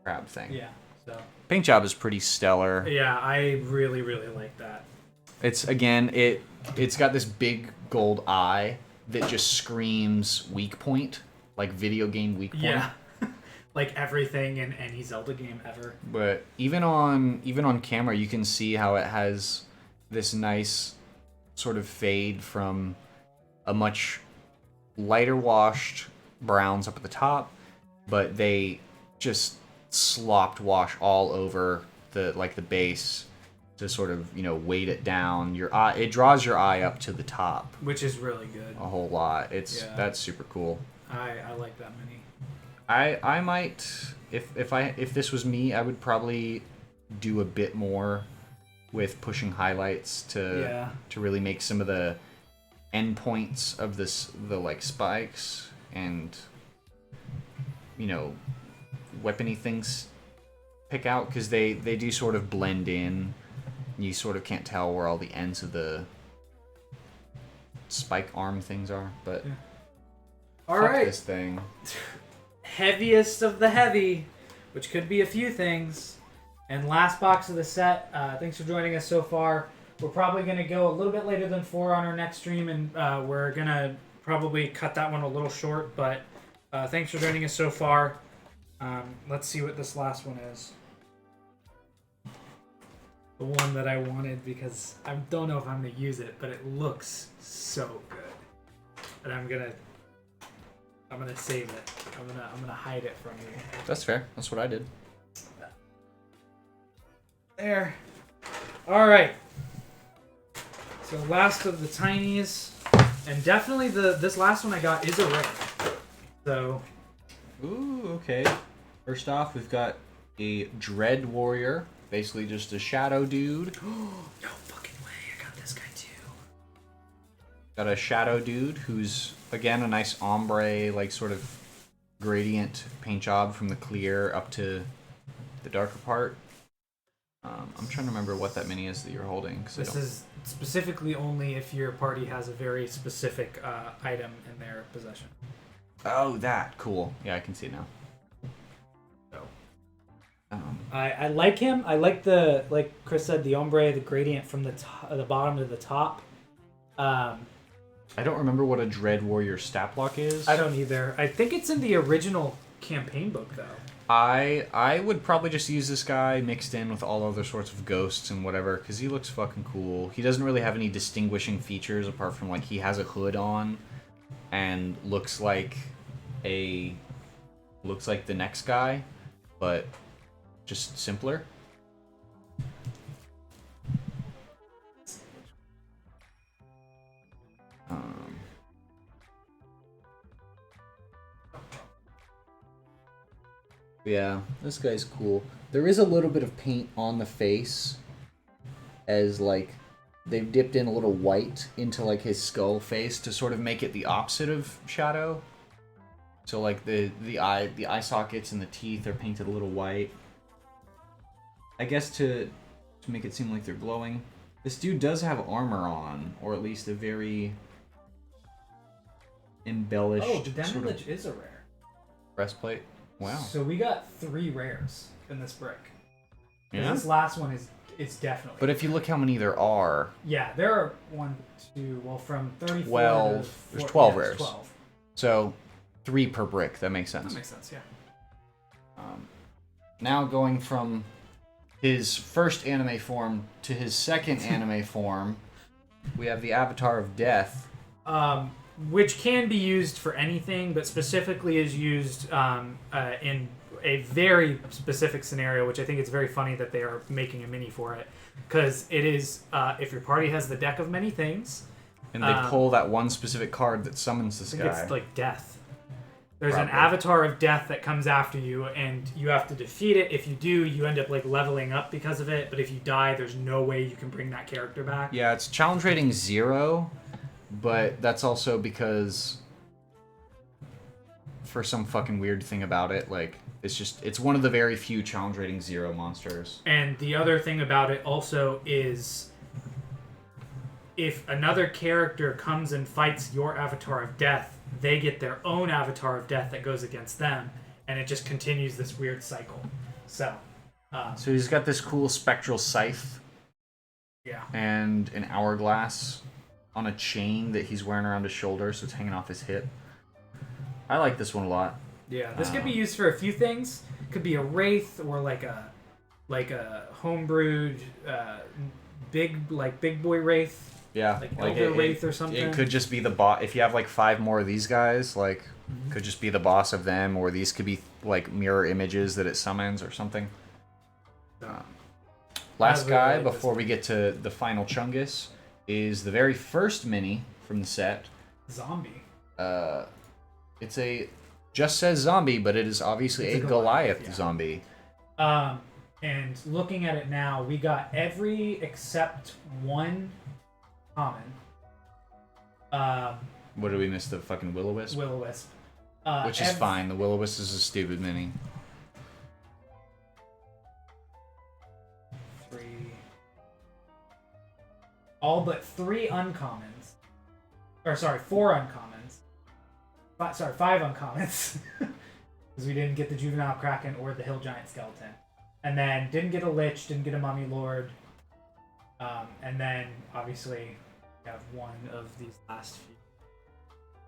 crab thing. Yeah, so... Paint job is pretty stellar. Yeah, I really, really like that. It's, again, it's got this big gold eye that just screams weak point, like video game weak point. Yeah. Like everything in any Zelda game ever. But even on camera, you can see how it has this nice sort of fade from a much lighter washed browns up at the top, but they just slopped wash all over the base to sort of, you know, weight it down. Your eye, it draws your eye up to the top, which is really good. A whole lot. That's super cool. I like that mini. I might, if this was me, I would probably do a bit more with pushing highlights to really make some of the endpoints of the like spikes and, you know, weapony things pick out, because they do sort of blend in. You sort of can't tell where all the ends of the spike arm things are, but all right, this thing. Heaviest of the heavy, which could be a few things, and last box of the set. Thanks for joining us so far. We're probably going to go a little bit later than 4 on our next stream, and we're going to probably cut that one a little short, but thanks for joining us so far. Let's see what this last one is. The one that I wanted, because I don't know if I'm going to use it, but it looks so good. And I'm going to save it. I'm going to hide it from you. That's fair. That's what I did. There. All right. So last of the tinies, and definitely this last one I got is a Wraith. So, ooh, okay. First off, we've got a Dread Warrior, basically just a shadow dude. No fucking way! I got this guy too. Got a shadow dude who's again a nice ombre, like sort of gradient paint job from the clear up to the darker part. I'm trying to remember what that mini is that you're holding. This is specifically only if your party has a very specific item in their possession. Oh, that. Cool. Yeah, I can see it now. So, Um, I like him. I like the, like Chris said, the ombre, the gradient from the bottom to the top. I don't remember what a Dread Warrior stat block is. I don't either. I think it's in the original campaign book, though. I would probably just use this guy mixed in with all other sorts of ghosts and whatever, because he looks fucking cool. He doesn't really have any distinguishing features apart from, like, he has a hood on and looks like the next guy, but just simpler. Yeah, this guy's cool. There is a little bit of paint on the face, as like they've dipped in a little white into like his skull face to sort of make it the opposite of Shadow. So like the eye sockets and the teeth are painted a little white. I guess to make it seem like they're glowing. This dude does have armor on, or at least a very embellished Oh, the Demi sort Litch of is a rare. breastplate. Wow. So we got 3 rares in this brick. Yeah. This last one is definitely. But if you look how many there are, yeah, there are 1, 2. Well, from 34 12. to There's 4, 12 yeah, rares. 12. so 3 per brick. That makes sense. That makes sense. Yeah. Now going from his first anime form to his second anime form, we have the Avatar of Death. Which can be used for anything, but specifically is used in a very specific scenario, which I think it's very funny that they are making a mini for it. Because it is, if your party has the deck of many things... And they pull that one specific card that summons this I think guy. it's like death. There's Probably. an avatar of death that comes after you, and you have to defeat it. If you do, you end up like leveling up because of it. But if you die, there's no way you can bring that character back. Yeah, it's challenge rating 0, but that's also because for some fucking weird thing about it, like it's one of the very few challenge rating 0 monsters. And the other thing about it also is if another character comes and fights your avatar of death, they get their own avatar of death that goes against them, and it just continues this weird cycle. So He's got this cool Spectral Scythe yeah. and an hourglass on a chain that he's wearing around his shoulder, so it's hanging off his hip. I like this one a lot. Yeah, this could be used for a few things. Could be a wraith or like a homebrewed big boy wraith. Yeah, Like Ogre Wraith or something. It could just be the boss. If you have like 5 more of these guys, like could just be the boss of them, or these could be like mirror images that it summons or something. Last really guy like before we get to the final Chungus is the very first mini from the set. Zombie. It's just says zombie, but it is obviously It's a a Goliath yeah. zombie. And looking at it now, we got every except one common. What did we miss? The fucking Will-O-Wisp? Will-O-Wisp. Which is fine. The Will-O-Wisp is a stupid mini. 3. All but 3 uncommons. Or sorry, 4 uncommons. 5 uncommons. Because we didn't get the Juvenile Kraken or the Hill Giant Skeleton. And then didn't get a Lich, didn't get a Mummy Lord. And then, obviously, we have one of these last few.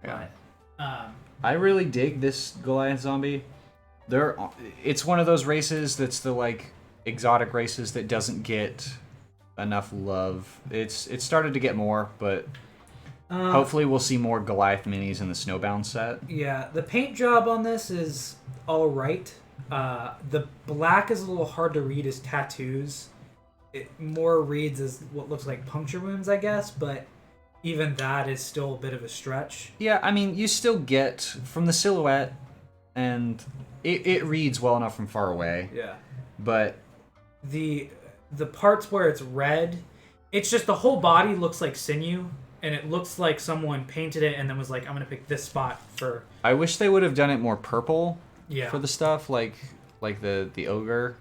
Yeah. But, I really dig this Goliath zombie. It's one of those races that's the like exotic races that doesn't get enough love. It's started to get more, but hopefully we'll see more Goliath minis in the Snowbound set. yeah, the paint job on this is alright. The black is a little hard to read as tattoos. It more reads as what looks like puncture wounds, I guess, but even that is still a bit of a stretch. Yeah, I mean, you still get from the silhouette, and it reads well enough from far away. Yeah. But The parts where it's red, it's just the whole body looks like sinew, and it looks like someone painted it and then was like, I'm going to pick this spot for... I wish they would have done it more purple Yeah. for the stuff, like the ogre,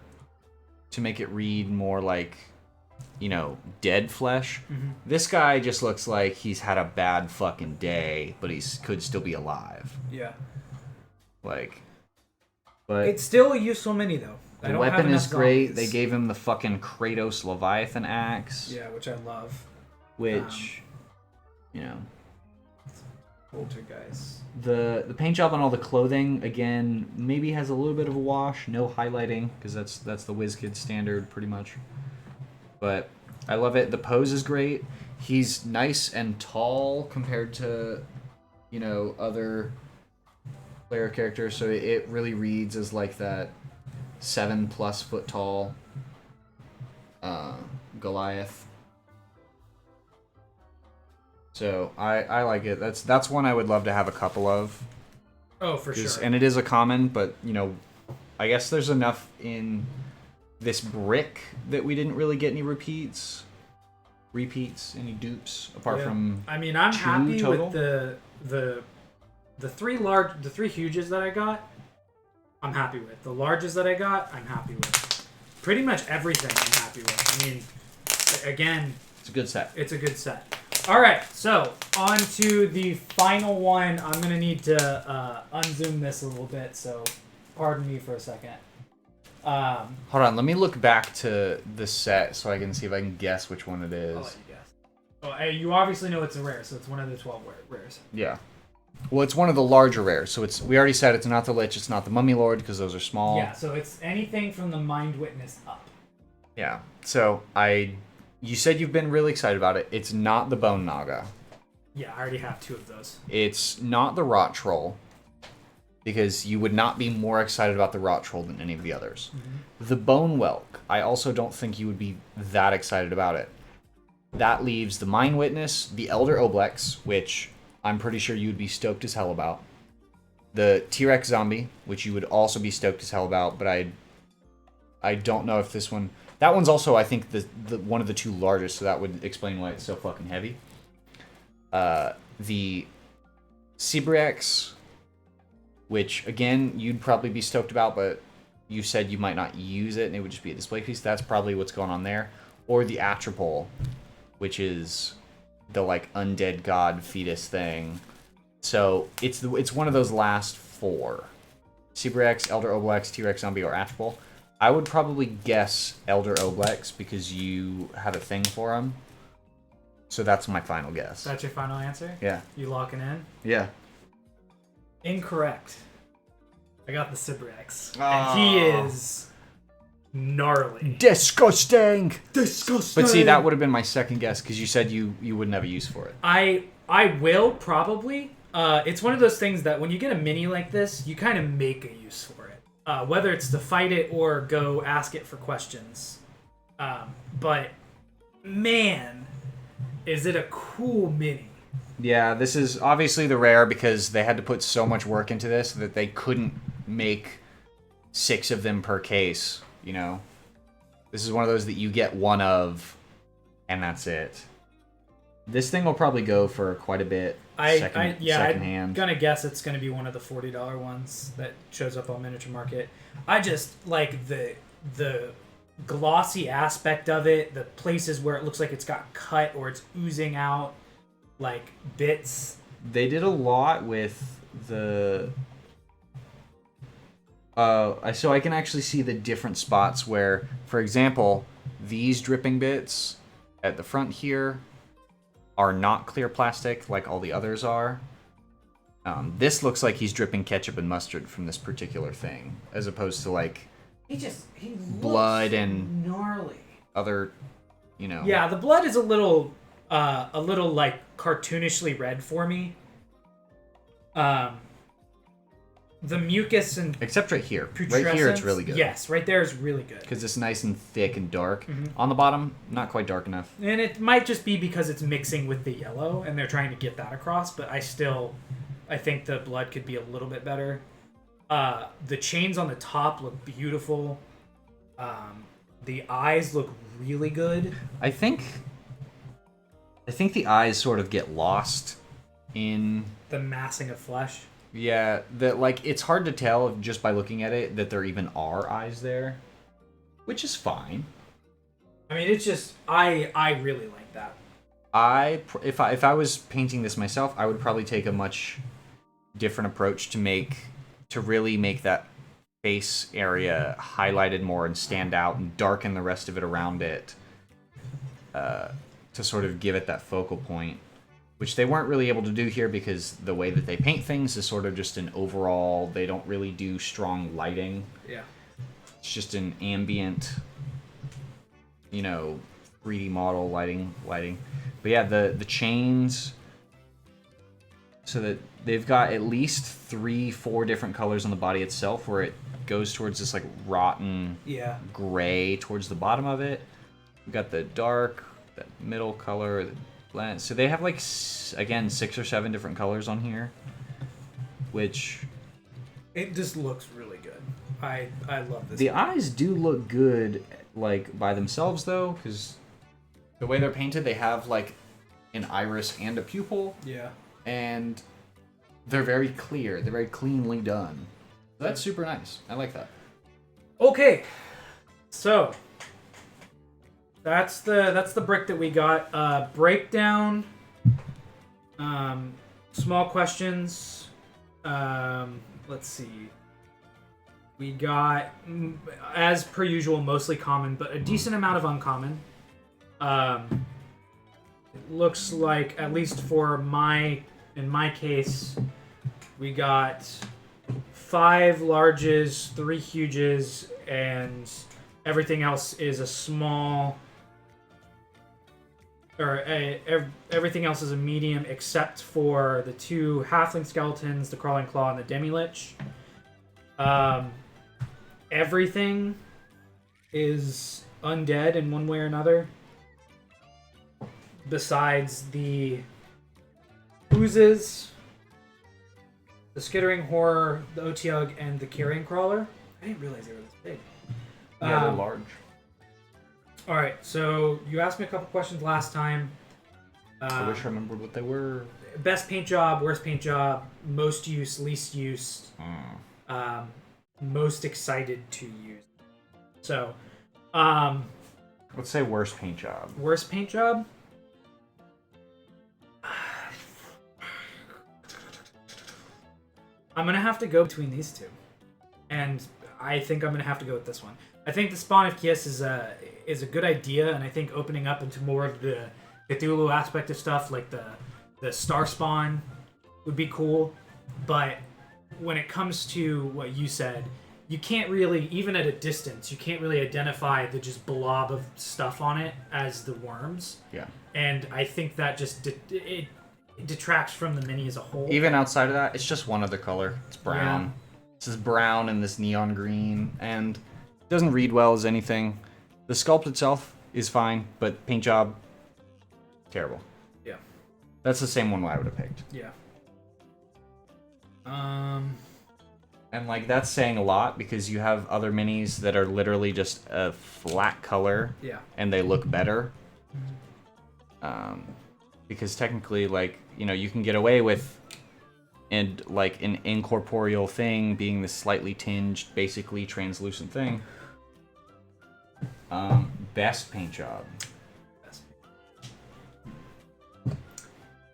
to make it read more like, dead flesh. Mm-hmm. This guy just looks like he's had a bad fucking day, but he could still be alive. Yeah. But It's still a useful mini, though. I the don't have weapon enough is great. zombies. They gave him the fucking Kratos Leviathan axe, Yeah, which I love. which, Poltergeist. the paint job on all the clothing again maybe has a little bit of a wash. No highlighting because that's the WizKid standard pretty much. But I love it. The pose is great. He's nice and tall compared to, other player characters. So it really reads as like that 7+ foot tall Goliath. So I like it. That's one I would love to have a couple of. Oh, for sure. And it is a common, but I guess there's enough in this brick that we didn't really get any repeats, any dupes apart from. I mean, I'm 2 happy total? with the 3 huges that I got. I'm happy with the larges that I got. I'm happy with pretty much everything. I'm happy with. I mean, again, a good set. It's a good set. All right, so on to the final one. I'm going to need to unzoom this a little bit, so pardon me for a second. Hold on, let me look back to the set so I can see if I can guess which one it is. I'll let you guess. Oh, hey, you obviously know it's a rare, so it's one of the 12 rares. Yeah. Well, it's one of the larger rares, so we already said it's not the Lich, it's not the Mummy Lord, because those are small. Yeah, so it's anything from the Mind Witness up. Yeah, so you said you've been really excited about it. It's not the Bone Naga. Yeah, I already have 2 of those. It's not the Rot Troll, because you would not be more excited about the Rot Troll than any of the others. Mm-hmm. The Bone Whelk, I also don't think you would be that excited about it. That leaves the Mind Witness, the Elder Oblex, which I'm pretty sure you'd be stoked as hell about. The T-Rex Zombie, which you would also be stoked as hell about, but I don't know if this one... That one's also, I think, the one of the 2 largest, so that would explain why it's so fucking heavy. The Cybrex, which, again, you'd probably be stoked about, but you said you might not use it, and it would just be a display piece. That's probably what's going on there. Or the Atropole, which is the, like, undead god fetus thing. So, it's one of those last 4. Cybrex, Elder Oblex, T-Rex Zombie, or Atropole. I would probably guess Elder Oblex because you had a thing for him. So that's my final guess. That's your final answer? Yeah. You locking in? Yeah. Incorrect. I got the Cybrex. Oh. And he is gnarly. Disgusting! Disgusting! But see, that would have been my second guess because you said you wouldn't have a use for it. I will, probably. It's one of those things that when you get a mini like this, you kind of make a use for it. Whether it's to fight it or go ask it for questions. But, man, is it a cool mini. Yeah, this is obviously the rare because they had to put so much work into this that they couldn't make 6 of them per case, you know? This is one of those that you get one of, and that's it. This thing will probably go for quite a bit secondhand. I'm gonna guess it's gonna be one of the $40 ones that shows up on Miniature Market. I just like the glossy aspect of it, the places where it looks like it's got cut or it's oozing out like bits. They did a lot with the so I can actually see the different spots where, for example, these dripping bits at the front here are not clear plastic like all the others are. This looks like he's dripping ketchup and mustard from this particular thing, as opposed to like He blood looks and gnarly. other, you know. Yeah, the blood is a little like cartoonishly red for me. The mucus and Except right here. Right here it's really good. Yes, right there is really good. Because it's nice and thick and dark. On the bottom, not quite dark enough. And it might just be because it's mixing with the yellow and they're trying to get that across, but I think the blood could be a little bit better. The chains on the top look beautiful. The eyes look really good. I think the eyes sort of get lost in the massing of flesh. Yeah, that like it's hard to tell just by looking at it that there even are eyes there, which is fine. I mean, it's just I really like that. If I was painting this myself, I would probably take a much different approach to really make that face area highlighted more and stand out and darken the rest of it around it, to sort of give it that focal point, which they weren't really able to do here because the way that they paint things is sort of just an overall, they don't really do strong lighting. Yeah. It's just an ambient, 3D model lighting. But yeah, the chains, so that they've got at least 3-4 different colors on the body itself where it goes towards this like rotten gray towards the bottom of it. We've got the dark, that middle color, the blend. So they have like, again, 6 or 7 different colors on here, which... It just looks really good. I love this. The eyes do look good, like, by themselves, though, because the way they're painted, they have, like, an iris and a pupil. Yeah. And they're very clear. They're very cleanly done. So that's super nice. I like that. Okay. So, that's the brick that we got. Breakdown. Small questions. Let's see. We got, as per usual, mostly common, but a decent amount of uncommon. It looks like, at least in my case, we got 5 larges, 3 huges, and everything else is a small, everything else is a medium except for the 2 halfling skeletons, the crawling claw, and the Demi Litch. Everything is undead in one way or another, besides the oozes, the skittering horror, the Otiug, and the carrion crawler. I didn't realize they were this big. Yeah, they're large. All right, so you asked me a couple questions last time. I wish I remembered what they were. Best paint job, worst paint job, most use, least use, most excited to use. So, let's say worst paint job. Worst paint job? I'm going to have to go between these two. And I think I'm going to have to go with this one. I think the Spawn of Kiss is a good idea, and I think opening up into more of the Cthulhu aspect of stuff, like the Star Spawn, would be cool. But when it comes to what you said, you can't really, even at a distance, you can't really identify the just blob of stuff on it as the worms. Yeah. And I think that just it detracts from the mini as a whole. Even outside of that, it's just one other color. It's brown. Yeah. This is brown and this neon green, and it doesn't read well as anything. The sculpt itself is fine, but paint job, terrible. Yeah. That's the same one I would have picked. Yeah. And like that's saying a lot because you have other minis that are literally just a flat color. Yeah. And they look better. Because technically, like, you know, you can get away with and like an incorporeal thing being this slightly tinged, basically translucent thing. Best paint job.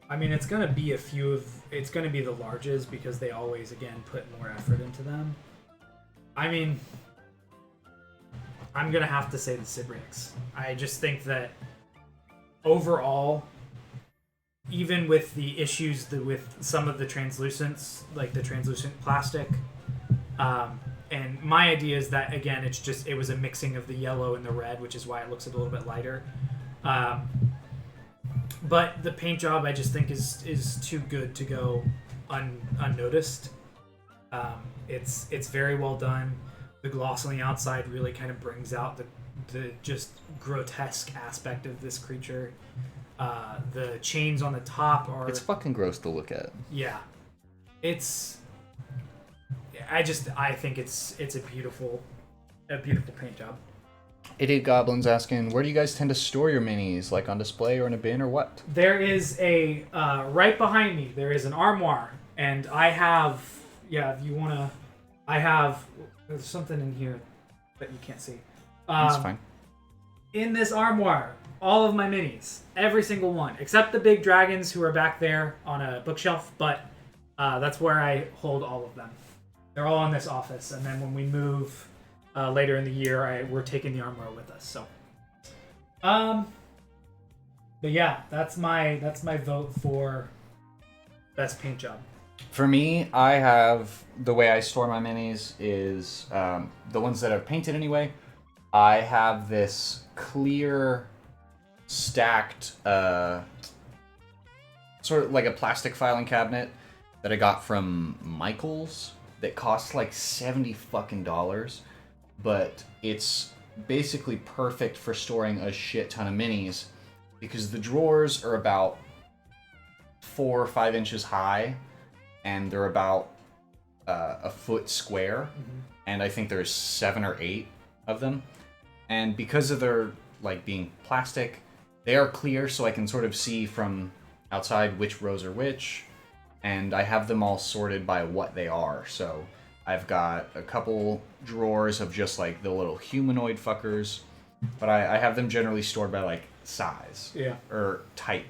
I mean, it's gonna be it's gonna be the larges because they always, again, put more effort into them. I mean, I'm gonna have to say the Sibrix. I just think that overall, even with the issues with some of the translucents, like the translucent plastic, and my idea is that, again, it was a mixing of the yellow and the red, which is why it looks a little bit lighter. But the paint job, I just think, is too good to go unnoticed. It's very well done. The gloss on the outside really kind of brings out the just grotesque aspect of this creature. The chains on the top are... It's fucking gross to look at. Yeah. I think it's a beautiful paint job. Idiot Goblin's asking, where do you guys tend to store your minis? Like on display or in a bin or what? There is right behind me, there is an armoire. And I have, if you want to, there's something in here that you can't see. That's fine. In this armoire, all of my minis, every single one, except the big dragons who are back there on a bookshelf, but that's where I hold all of them. They're all in this office, and then when we move later in the year, we're taking the armoire with us. So, but yeah, that's my vote for best paint job. For me, I have the way I store my minis is the ones that I've painted anyway. I have this clear stacked sort of like a plastic filing cabinet that I got from Michael's that costs like $70 fucking dollars, but it's basically perfect for storing a shit ton of minis because the drawers are about 4 or 5 inches high and they're about a foot square, and I think there's 7 or 8 of them, and because of their like being plastic, they are clear, so I can sort of see from outside which rows are which, and I have them all sorted by what they are. So I've got a couple drawers of just like the little humanoid fuckers. but I have them generally stored by like size Yeah. or type.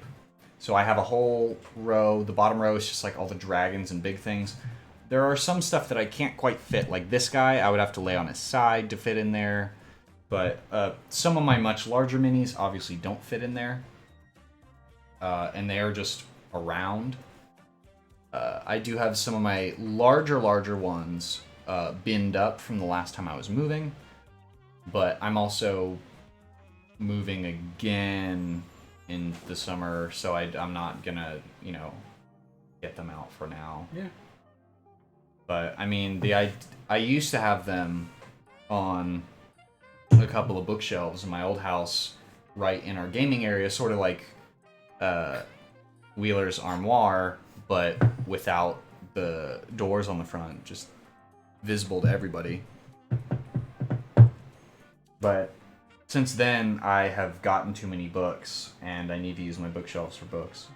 So I have a whole row. The bottom row is just like all the dragons and big things. There are some stuff that I can't quite fit. Like this guy, I would have to lay on his side to fit in there. But some of my much larger minis obviously don't fit in there. And they are just around. I do have some of my larger ones binned up from the last time I was moving. But I'm also moving again in the summer, so I'm not gonna, get them out for now. Yeah. But I mean, I used to have them on a couple of bookshelves in my old house, right in our gaming area, sort of like Wheeler's Armoire, but without the doors on the front, just visible to everybody. But since then, I have gotten too many books, and I need to use my bookshelves for books.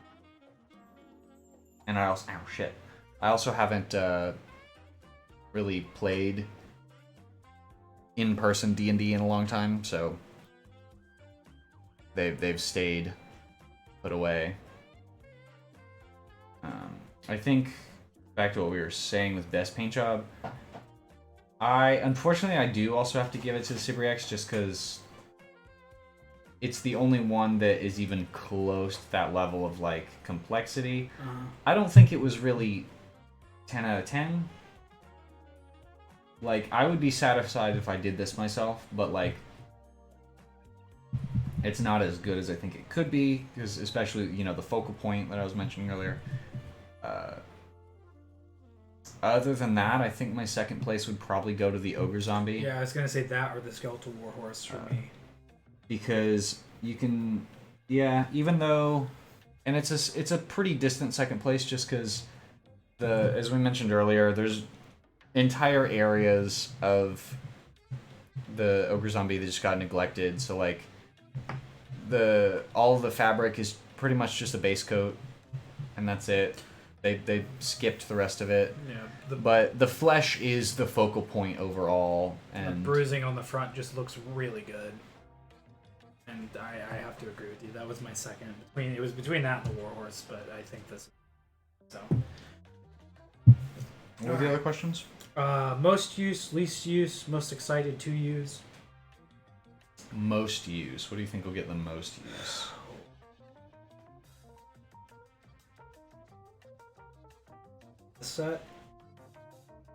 And I also haven't really played in-person D&D in a long time, so they've stayed put away. I think back to what we were saying with best paint job. Unfortunately I do also have to give it to the Cybriax just because it's the only one that is even close to that level of like complexity. I don't think it was really 10 out of 10. Like, I would be satisfied if I did this myself, but like it's not as good as I think it could be, because especially, the focal point that I was mentioning earlier. Other than that, I think my second place would probably go to the Ogre Zombie. Yeah, I was gonna say that or the Skeletal Warhorse for me. Because you can, even though, and it's a pretty distant second place, just because as we mentioned earlier, there's entire areas of the Ogre Zombie that just got neglected. So like all of the fabric is pretty much just a base coat, and that's it. They skipped the rest of it. Yeah. But the flesh is the focal point overall, and the bruising on the front just looks really good. And I have to agree with you. That was my second. It was between that and the Warhorse, but I think this. So. What were the other questions? Most use, least use, most excited to use. Most use. What do you think will get the most use? Set.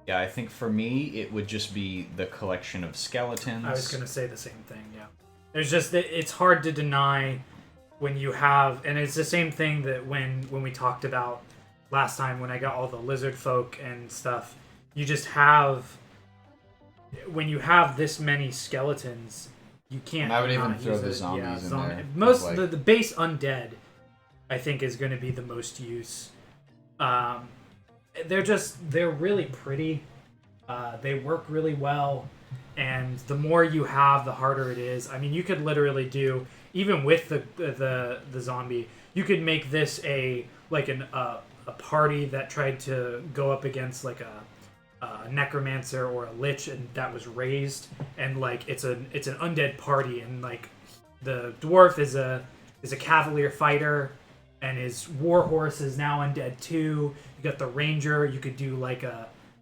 Yeah, I think for me it would just be the collection of skeletons. I was gonna say the same thing. Yeah, there's just it's hard to deny when you have, and it's the same thing that when we talked about last time when I got all the lizard folk and stuff. You just have when you have this many skeletons, you can't. And I would even not throw use the it. zombies in there. Most like... the base undead, I think, is going to be the most use. They're really pretty. They work really well, and the more you have, the harder it is. I mean, you could literally do, even with the zombie, you could make this a party that tried to go up against like a necromancer or a lich, and that was raised, and like it's an undead party, and like the dwarf is a cavalier fighter. And his warhorse is now undead too. You got the ranger. You could do like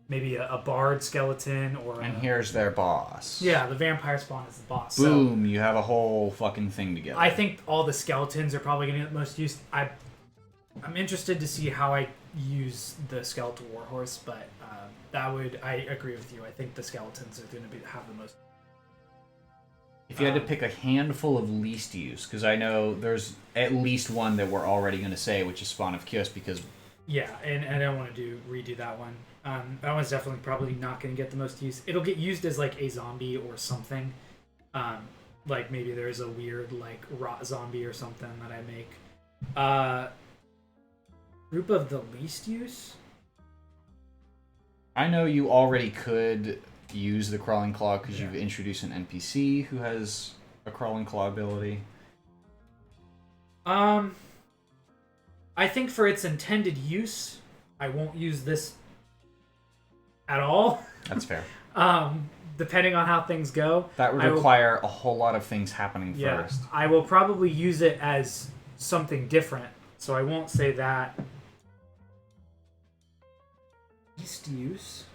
maybe a bard skeleton or. And here's their boss. Yeah, the vampire spawn is the boss. Boom! So, you have a whole fucking thing together. I think all the skeletons are probably going to get the most use. I'm interested to see how I use the skeletal warhorse, but I agree with you. I think the skeletons are going to have the most. If you had to pick a handful of least use, because I know there's at least one that we're already going to say, which is Spawn of Caius, because... Yeah, and I don't want to redo that one. That one's definitely probably not going to get the most use. It'll get used as like a zombie or something. Like maybe there's a weird like rot zombie or something that I make. Group of the least use? I know you already could use the Crawling Claw because you've introduced an NPC who has a Crawling Claw ability. I think for its intended use, I won't use this at all. That's fair. Depending on how things go. That would require a whole lot of things happening first. I will probably use it as something different, so I won't say that. Least use?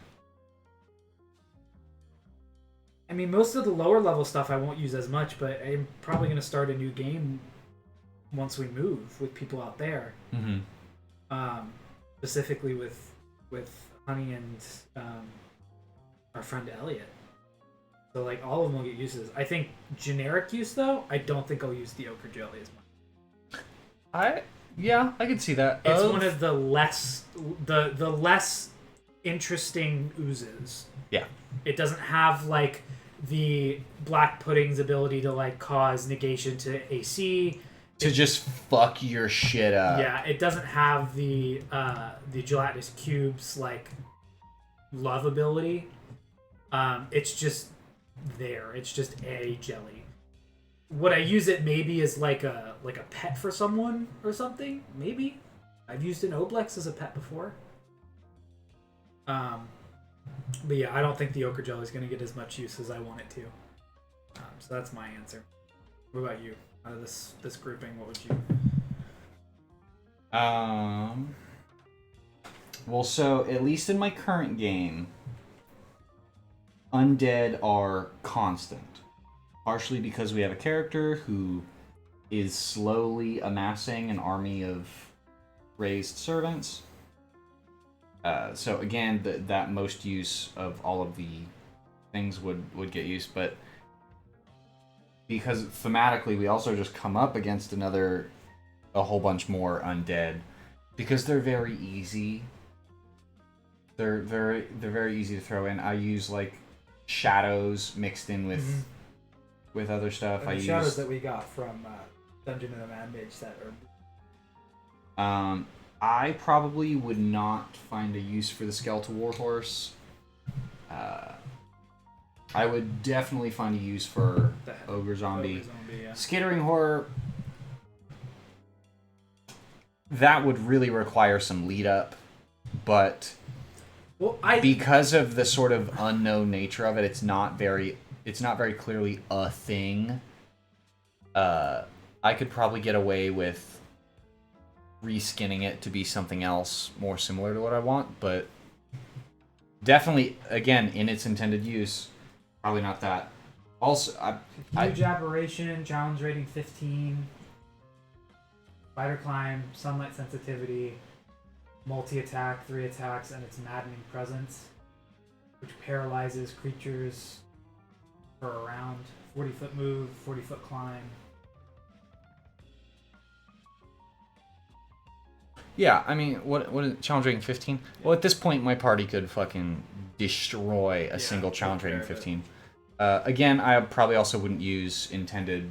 I mean, most of the lower level stuff I won't use as much, but I'm probably going to start a new game once we move with people out there. Specifically with Honey and our friend Elliot. So, like, all of them will get uses. I think generic use, though, I don't think I'll use the Ochre Jelly as much. I could see that. It's one of the less interesting oozes. Yeah. It doesn't have, like, the Black Pudding's ability to, like, cause negation to AC. To just fuck your shit up. Yeah, it doesn't have the gelatinous cubes, like, love ability. It's just there. It's just a jelly. Would I use it maybe as like a pet for someone or something? Maybe. I've used an Oblex as a pet before. But yeah, I don't think the Ochre Jelly is going to get as much use as I want it to. So that's my answer. What about you? Out of this grouping, what would you? Well, so at least in my current game, undead are constant. Partially because we have a character who is slowly amassing an army of raised servants. So again, that most use of all of the things would get used, but because thematically we also just come up against a whole bunch more undead, because they're very easy. They're very easy to throw in. I use like shadows mixed in with other stuff. The shadows that we got from Dungeon of the Man-Mage that are. I probably would not find a use for the Skeletal Warhorse. I would definitely find a use for Ogre Zombie. Yeah. Skittering Horror, that would really require some lead up, but because of the sort of unknown nature of it, it's not very clearly a thing. I could probably get away with reskinning it to be something else more similar to what I want, but definitely, again, in its intended use, probably not that. Also, Huge Aberration, challenge rating 15, Spider Climb, Sunlight Sensitivity, multi-attack, 3 attacks, and its Maddening Presence, which paralyzes creatures for a round. 40-foot move, 40-foot climb. Yeah, I mean, what is challenge rating 15? Well, at this point, my party could fucking destroy a single challenge rating 15. Again, I probably also wouldn't use intended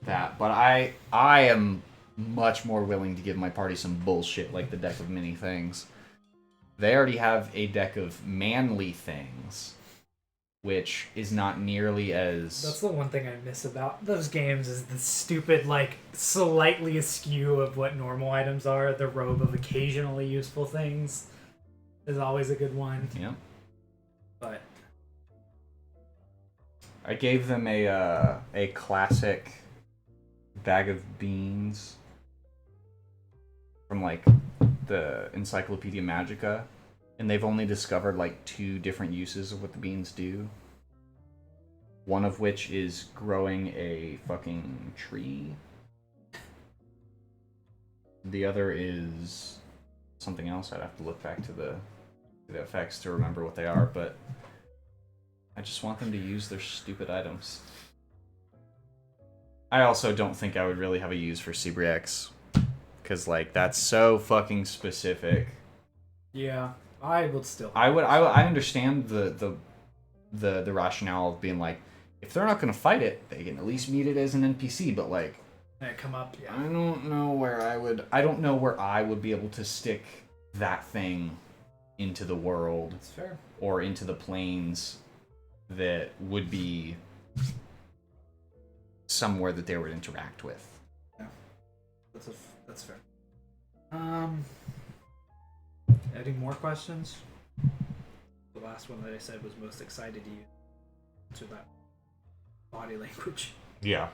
that, but I am much more willing to give my party some bullshit like the deck of many things. They already have a deck of manly things, which is not nearly as... That's the one thing I miss about those games is the stupid, like, slightly askew of what normal items are. The robe of occasionally useful things is always a good one. Yeah. But... I gave them a classic bag of beans from, like, the Encyclopedia Magica, and they've only discovered, like, 2 different uses of what the beans do. One of which is growing a fucking tree. The other is something else. I'd have to look back to the effects to remember what they are, but I just want them to use their stupid items. I also don't think I would really have a use for Cibriex, because, like, that's so fucking specific. Yeah, I would still. I understand the rationale of being like, if they're not going to fight it, they can at least meet it as an NPC, but, like, come up, yeah. I don't know where I would be able to stick that thing into the world. That's fair. Or into the planes that would be somewhere that they would interact with. Yeah. That's fair. Any more questions? last one that I said was most excited to use to that body language. Yeah.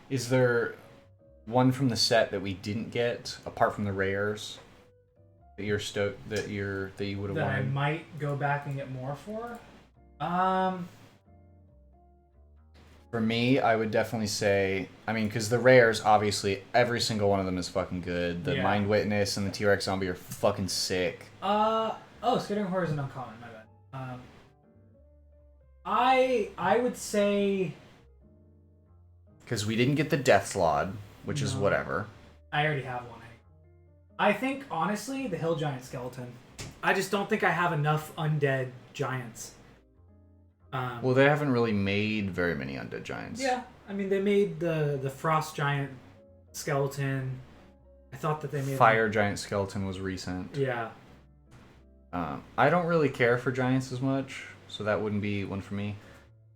Is there one from the set that we didn't get, apart from the rares, that you're stoked that you would have That I wanted? might go back and get more for? For me, I would definitely say, I mean, because the rares, obviously, every single one of them is fucking good. The Yeah. Mind Witness and the T-Rex Zombie are fucking sick. Skittering Horror is an uncommon, my bad. I would say... Because we didn't get the Death Slod, which is No. whatever. I already have one. I think, honestly, the Hill Giant Skeleton. I just don't think I have enough undead giants. Well, they haven't really made very many undead giants. Yeah, I mean, they made the Frost Giant Skeleton. I thought that they made... Fire Giant Skeleton was recent. Yeah. I don't really care for giants as much, so that wouldn't be one for me.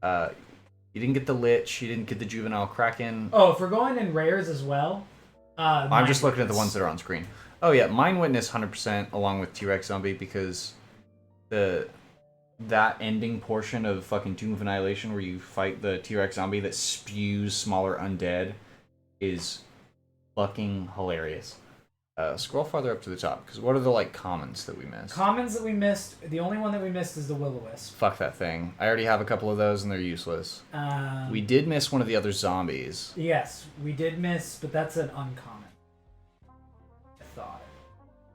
You didn't get the Lich, you didn't get the Juvenile Kraken. Oh, if we're going in rares as well... I'm just looking at the ones that are on screen. Oh yeah, Mind Witness 100% along with T-Rex Zombie, because that ending portion of fucking Tomb of Annihilation where you fight the T-Rex Zombie that spews smaller undead is fucking hilarious. Scroll farther up to the top, because what are the commons that we missed? Commons that we missed, the only one that we missed is the Will-O-Wisp. Fuck that thing. I already have a couple of those and they're useless. We did miss one of the other zombies. Yes, we did miss, but that's an uncommon. I thought.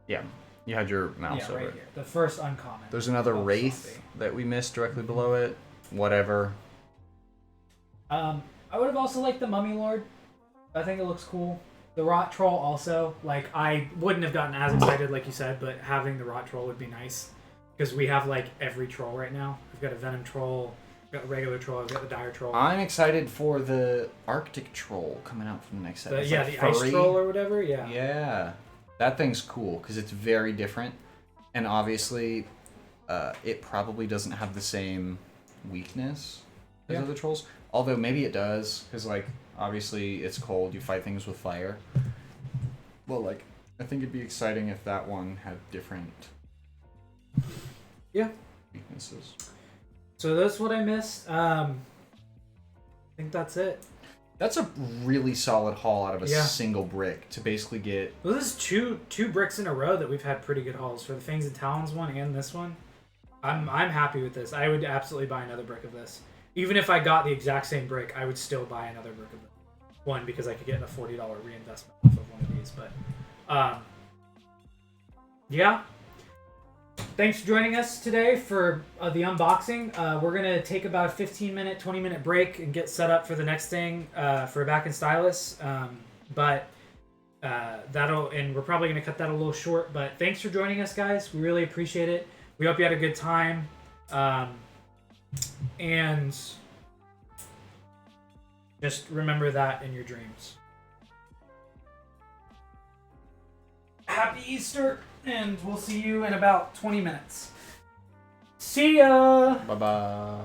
Yeah, you had your mouse over right it. here. The first uncommon. There's another of Wraith zombie. that we missed directly below it. Whatever. I would have also liked the Mummy Lord. I think it looks cool. The Rot Troll also. I wouldn't have gotten as excited like you said, but having the Rot Troll would be nice. Because we have, every troll right now. We've got a Venom Troll, we've got the regular Troll, we've got the Dire Troll. I'm excited for the Arctic Troll coming out from the next set. The Ice Troll or whatever, yeah. Yeah. That thing's cool, because it's very different. And obviously, it probably doesn't have the same weakness as other trolls. Although maybe it does, because, obviously it's cold, you fight things with fire. Well, I think it'd be exciting if that one had different weaknesses. So that's what I missed. I think that's it. That's a really solid haul out of a Yeah. single brick to basically get... Well, this is two bricks in a row that we've had pretty good hauls for the Fangs and Talons one and this one. I'm happy with this. I would absolutely buy another brick of this. Even if I got the exact same brick, I would still buy another brick of this. One, because I could get a $40 reinvestment off of one of these. But, yeah. Thanks for joining us today for the unboxing. We're going to take about a 15-minute, 20-minute break and get set up for the next thing for Back in Stylus. But we're probably going to cut that a little short. But thanks for joining us, guys. We really appreciate it. We hope you had a good time. And just remember that in your dreams. Happy Easter, and we'll see you in about 20 minutes. See ya! Bye-bye.